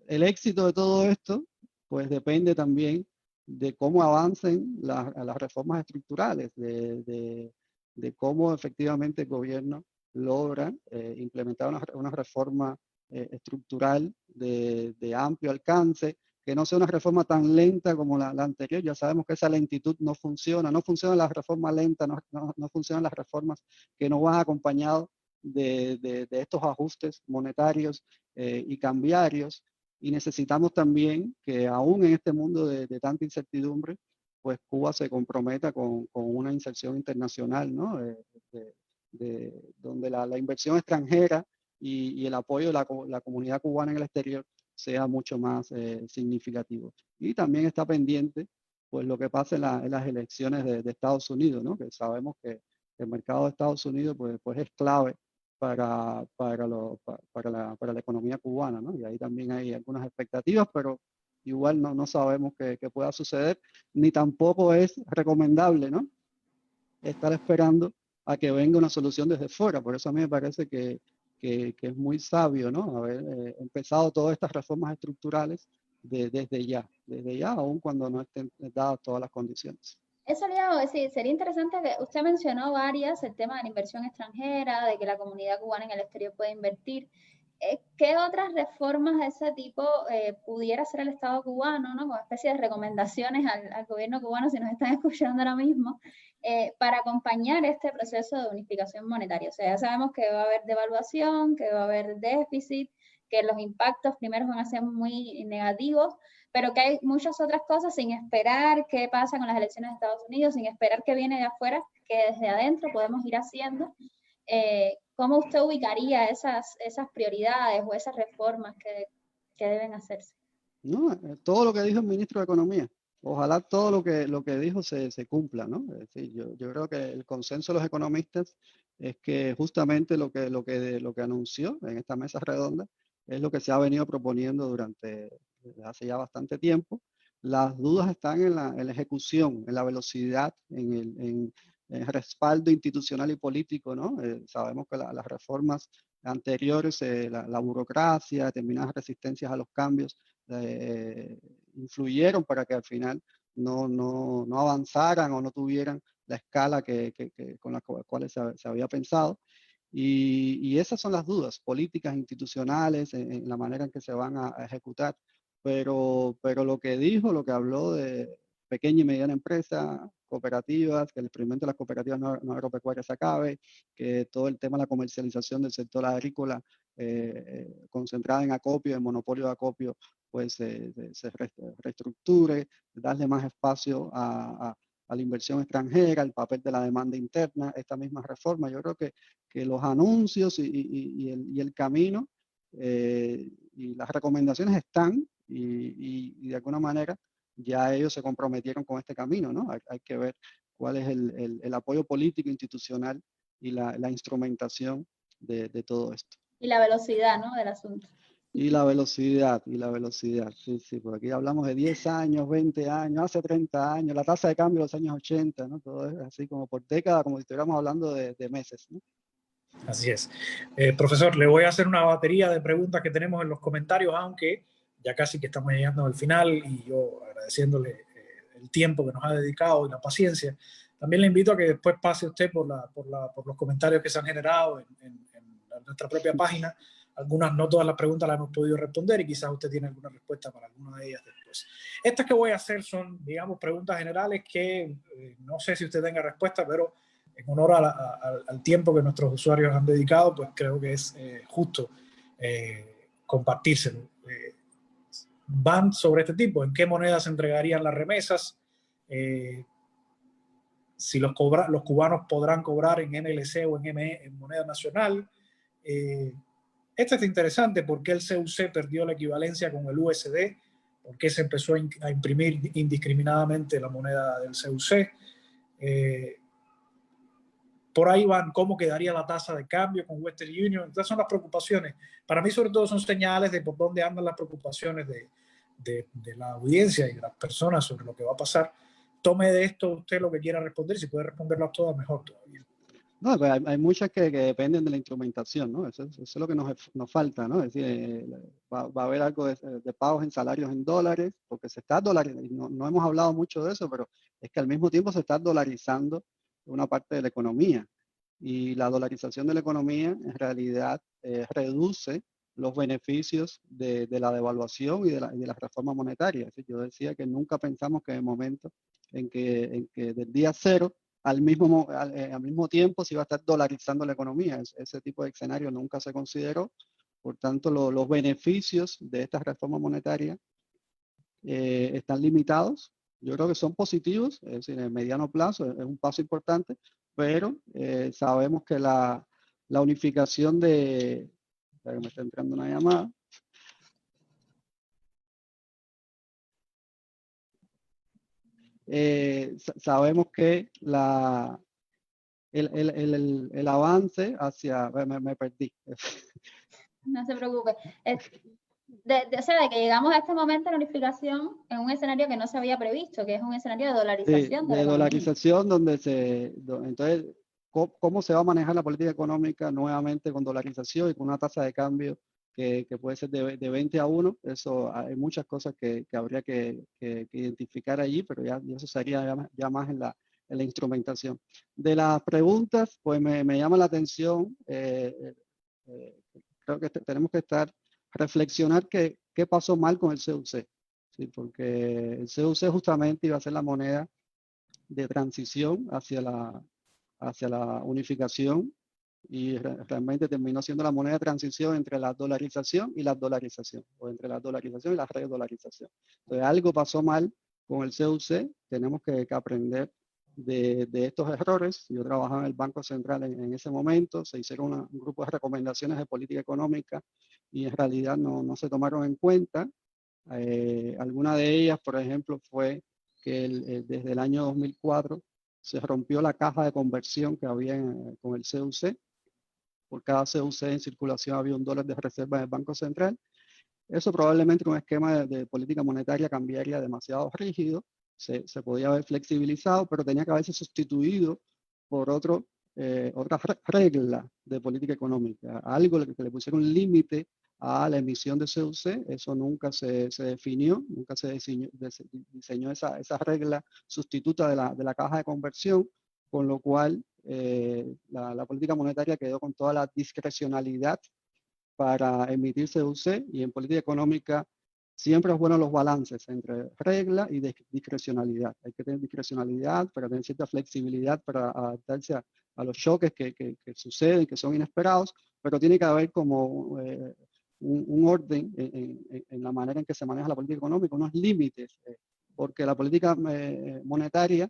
el éxito de todo esto, pues depende también de cómo avancen las reformas estructurales, de cómo efectivamente el gobierno logra implementar una reforma estructural de amplio alcance, que no sea una reforma tan lenta como la anterior. Ya sabemos que esa lentitud no funcionan las reformas lentas, no funcionan las reformas que no van acompañadas de estos ajustes monetarios y cambiarios, y necesitamos también que aún en este mundo de tanta incertidumbre, pues Cuba se comprometa con una inserción internacional, ¿no? Donde la inversión extranjera y el apoyo de la comunidad cubana en el exterior sea mucho más significativo. Y también está pendiente pues lo que pasa en las elecciones de Estados Unidos, ¿no? Que sabemos que el mercado de Estados Unidos pues es clave para la economía cubana, ¿no? Y ahí también hay algunas expectativas, pero igual no sabemos qué pueda suceder, ni tampoco es recomendable, ¿no? Estar esperando a que venga una solución desde fuera. Por eso a mí me parece que es muy sabio, ¿no? Haber empezado todas estas reformas estructurales desde ya, aun cuando no estén dadas todas las condiciones. Eso le iba a decir, sería interesante que usted mencionó varias, el tema de la inversión extranjera, de que la comunidad cubana en el exterior puede invertir. ¿Qué otras reformas de ese tipo pudiera hacer el Estado cubano, ¿no? Como especie de recomendaciones al gobierno cubano, si nos están escuchando ahora mismo, para acompañar este proceso de unificación monetaria? O sea, ya sabemos que va a haber devaluación, que va a haber déficit, que los impactos primeros van a ser muy negativos, pero que hay muchas otras cosas sin esperar qué pasa con las elecciones de Estados Unidos, sin esperar qué viene de afuera, que desde adentro podemos ir haciendo. ¿Cómo usted ubicaría esas prioridades o esas reformas que deben hacerse? No, todo lo que dijo el ministro de Economía. Ojalá todo lo que dijo se cumpla, ¿no? Es decir, yo creo que el consenso de los economistas es que justamente lo que anunció en esta mesa redonda es lo que se ha venido proponiendo desde hace ya bastante tiempo. Las dudas están en la ejecución, en la velocidad, en el respaldo institucional y político, ¿no? Sabemos que las reformas anteriores, la burocracia, determinadas resistencias a los cambios, influyeron para que al final no avanzaran o no tuvieran la escala con las cuales se había pensado. Y esas son las dudas políticas, institucionales, en la manera en que se van a ejecutar. Pero lo que habló de pequeña y mediana empresa, cooperativas, que el experimento de las cooperativas no agropecuarias se acabe, que todo el tema de la comercialización del sector agrícola concentrada en acopio, en monopolio de acopio, pues se reestructure, darle más espacio a la inversión extranjera, el papel de la demanda interna, esta misma reforma. Yo creo que los anuncios y el camino y las recomendaciones están y de alguna manera ya ellos se comprometieron con este camino, ¿no? Hay que ver cuál es el apoyo político, institucional y la instrumentación de todo esto. Y la velocidad, ¿no? Del asunto. Y la velocidad, sí, por aquí hablamos de 10 años, 20 años, hace 30 años, la tasa de cambio de los años 80, ¿no? Todo es así como por década, como si estuviéramos hablando de meses, ¿no? Así es. Profesor, le voy a hacer una batería de preguntas que tenemos en los comentarios, aunque ya casi que estamos llegando al final y yo agradeciéndole el tiempo que nos ha dedicado y la paciencia. También le invito a que después pase usted por los comentarios que se han generado en nuestra propia página. Algunas, no todas las preguntas las hemos podido responder y quizás usted tiene alguna respuesta para alguna de ellas después. Estas que voy a hacer son, digamos, preguntas generales que no sé si usted tenga respuesta, pero en honor al tiempo que nuestros usuarios han dedicado, pues creo que es justo compartírselo. Van sobre este tipo, ¿en qué monedas se entregarían las remesas? Si los cubanos podrán cobrar en NLC o en moneda nacional. Este es interesante porque el CUC perdió la equivalencia con el USD, por qué se empezó a imprimir indiscriminadamente la moneda del CUC. Por ahí van cómo quedaría la tasa de cambio con Western Union. Entonces son las preocupaciones. Para mí sobre todo son señales de por dónde andan las preocupaciones de la audiencia y de las personas sobre lo que va a pasar. Tome de esto usted lo que quiera responder. Si puede responderlas todas, mejor todavía. No, pues hay muchas que dependen de la instrumentación, ¿no? Eso es lo que nos falta, ¿no? Es decir, va a haber algo de pagos en salarios en dólares, porque se está dolarizando, no hemos hablado mucho de eso, pero es que al mismo tiempo se está dolarizando una parte de la economía. Y la dolarización de la economía en realidad reduce los beneficios de la devaluación y de la reforma monetaria. Es decir, yo decía que nunca pensamos que en el momento en que del día cero al mismo tiempo se iba a estar dolarizando la economía. Ese tipo de escenario nunca se consideró. Por tanto, los beneficios de esta reforma monetaria están limitados. Yo creo que son positivos, es decir, en el mediano plazo es un paso importante, pero sabemos que la unificación de... Espera que me está entrando una llamada. Sabemos que el avance hacia... Me perdí. No se preocupe. O sea, de que llegamos a este momento de la unificación en un escenario que no se había previsto, que es un escenario de dolarización. Sí, de dolarización entonces, ¿cómo se va a manejar la política económica nuevamente con dolarización y con una tasa de cambio que puede ser de 20 a 1? Eso, hay muchas cosas que habría que identificar allí, pero ya eso sería ya más en la instrumentación. De las preguntas, pues me llama la atención, creo que tenemos que reflexionar qué pasó mal con el CUC. Sí, porque el CUC justamente iba a ser la moneda de transición hacia la unificación y realmente terminó siendo la moneda de transición entre la dolarización y la dolarización, o entre la dolarización y la redolarización. Entonces algo pasó mal con el CUC, tenemos que aprender de estos errores. Yo trabajaba en el Banco Central en ese momento, se hicieron un grupo de recomendaciones de política económica y en realidad no se tomaron en cuenta. Alguna de ellas, por ejemplo, fue que desde el año 2004 se rompió la caja de conversión que había con el CUC. Por cada CUC en circulación había $1 de reserva en el Banco Central. Eso probablemente con un esquema de política monetaria cambiaría demasiado rígido. Se podía haber flexibilizado, pero tenía que haberse sustituido por otra regla de política económica. Algo que le pusiera un límite a la emisión de CUC, eso nunca se definió, nunca se diseñó esa regla sustituta de la caja de conversión, con lo cual la política monetaria quedó con toda la discrecionalidad para emitir CUC, y en política económica siempre es bueno los balances entre regla y discrecionalidad. Hay que tener discrecionalidad para tener cierta flexibilidad para adaptarse a los choques que suceden, que son inesperados, pero tiene que haber como un orden en la manera en que se maneja la política económica, unos límites, porque la política monetaria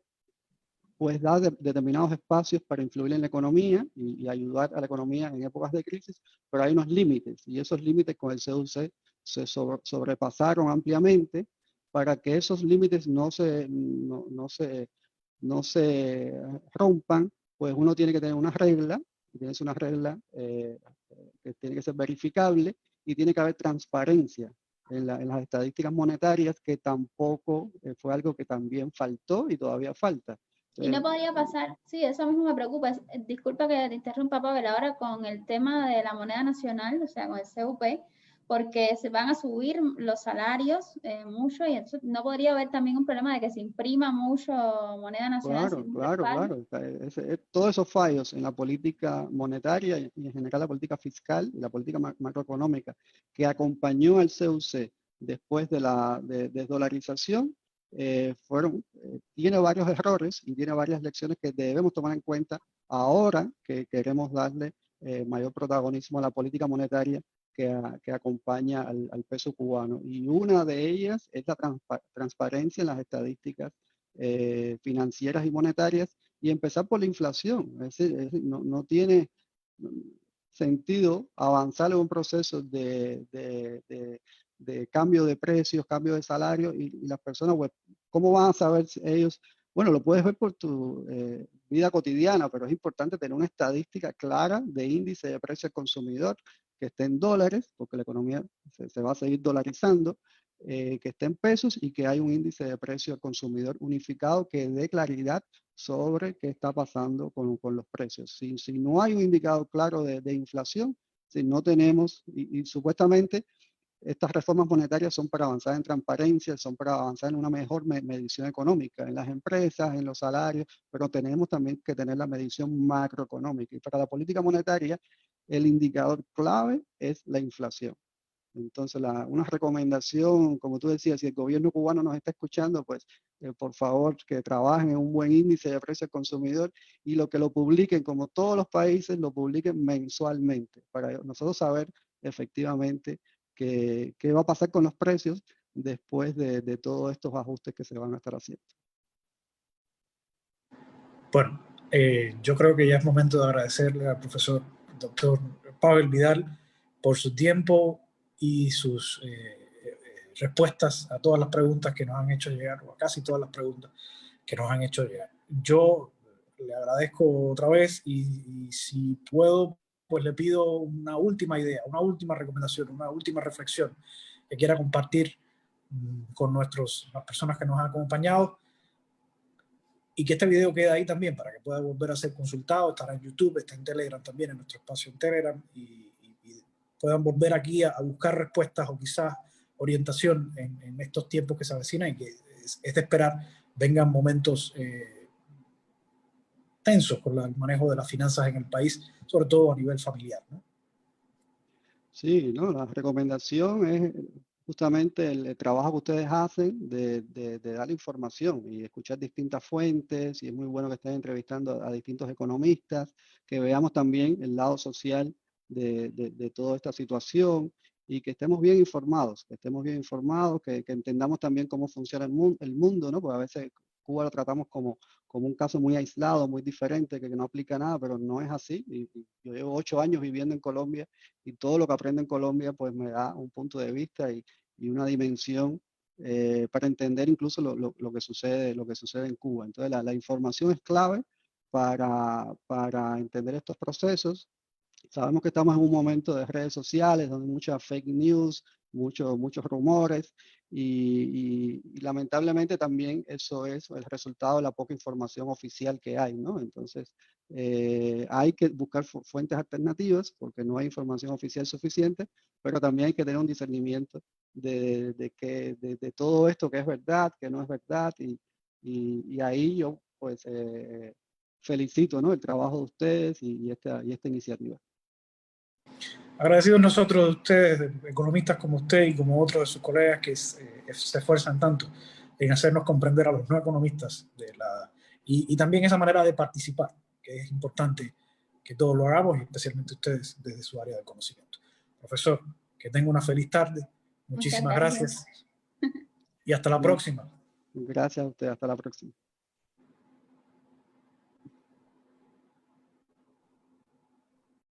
pues da determinados espacios para influir en la economía y ayudar a la economía en épocas de crisis, pero hay unos límites, y esos límites con el CUC se sobrepasaron ampliamente. Para que esos límites no se rompan, pues uno tiene que tener una regla, que tiene que ser verificable, y tiene que haber transparencia en las estadísticas monetarias, que tampoco fue algo que también faltó y todavía falta. Y no podría pasar, sí, eso mismo me preocupa. Disculpa que te interrumpa, Pavel, ahora con el tema de la moneda nacional, o sea, con el CUP, porque se van a subir los salarios mucho, y entonces no podría haber también un problema de que se imprima mucho moneda nacional. Claro. Todos esos fallos en la política monetaria y en general la política fiscal y la política macroeconómica que acompañó al CUC después de la desdolarización, tiene varios errores y tiene varias lecciones que debemos tomar en cuenta ahora que queremos darle mayor protagonismo a la política monetaria que acompaña al peso cubano. Y una de ellas es la transparencia en las estadísticas financieras y monetarias, y empezar por la inflación. Es decir, no tiene sentido avanzar en un proceso de de cambio de precios, cambio de salario, y las personas, pues, ¿cómo van a saber ellos? Bueno, lo puedes ver por tu vida cotidiana, pero es importante tener una estadística clara de índice de precio al consumidor que esté en dólares, porque la economía se va a seguir dolarizando, que esté en pesos y que hay un índice de precio al consumidor unificado que dé claridad sobre qué está pasando con los precios. Si no hay un indicador claro de inflación, si no tenemos, y supuestamente estas reformas monetarias son para avanzar en transparencia, son para avanzar en una mejor medición económica en las empresas, en los salarios, pero tenemos también que tener la medición macroeconómica. Y para la política monetaria, el indicador clave es la inflación. Entonces, una recomendación, como tú decías, si el gobierno cubano nos está escuchando, pues por favor que trabajen en un buen índice de precio al consumidor y lo que lo publiquen, como todos los países, lo publiquen mensualmente, para nosotros saber efectivamente qué va a pasar con los precios después de todos estos ajustes que se van a estar haciendo. Bueno, yo creo que ya es momento de agradecerle al profesor doctor Pavel Vidal por su tiempo y sus respuestas a todas las preguntas que nos han hecho llegar, o a casi todas las preguntas que nos han hecho llegar. Yo le agradezco otra vez y si puedo, pues le pido una última idea, una última recomendación, una última reflexión que quiera compartir con las personas que nos han acompañado, y que este video quede ahí también para que pueda volver a ser consultado. Estará en YouTube, está en Telegram también, en nuestro espacio en Telegram, y puedan volver aquí a buscar respuestas o quizás orientación en estos tiempos que se avecinan y que es de esperar vengan momentos tensos con el manejo de las finanzas en el país, sobre todo a nivel familiar, ¿no? Sí, ¿no? La recomendación es justamente el trabajo que ustedes hacen de dar información y escuchar distintas fuentes, y es muy bueno que estén entrevistando a distintos economistas, que veamos también el lado social de toda esta situación y que estemos bien informados, que entendamos también cómo funciona el mundo, ¿no? Porque a veces Cuba lo tratamos como un caso muy aislado, muy diferente, que no aplica nada, pero no es así. Y yo llevo 8 años viviendo en Colombia y todo lo que aprendo en Colombia pues me da un punto de vista y una dimensión para entender incluso lo que sucede en Cuba. Entonces la información es clave para entender estos procesos. Sabemos que estamos en un momento de redes sociales donde muchas fake news, muchos rumores y lamentablemente también eso es el resultado de la poca información oficial que hay, ¿no? Entonces hay que buscar fuentes alternativas porque no hay información oficial suficiente, pero también hay que tener un discernimiento de todo esto que es verdad, que no es verdad, y ahí yo pues felicito, ¿no?, el trabajo de ustedes y esta iniciativa. Agradecidos nosotros de ustedes, economistas como usted y como otros de sus colegas que se esfuerzan tanto en hacernos comprender a los no economistas y también esa manera de participar, que es importante que todos lo hagamos, y especialmente ustedes desde su área de conocimiento. Profesor, que tenga una feliz tarde. Muchísimas gracias. Y hasta la próxima. Gracias a usted, hasta la próxima.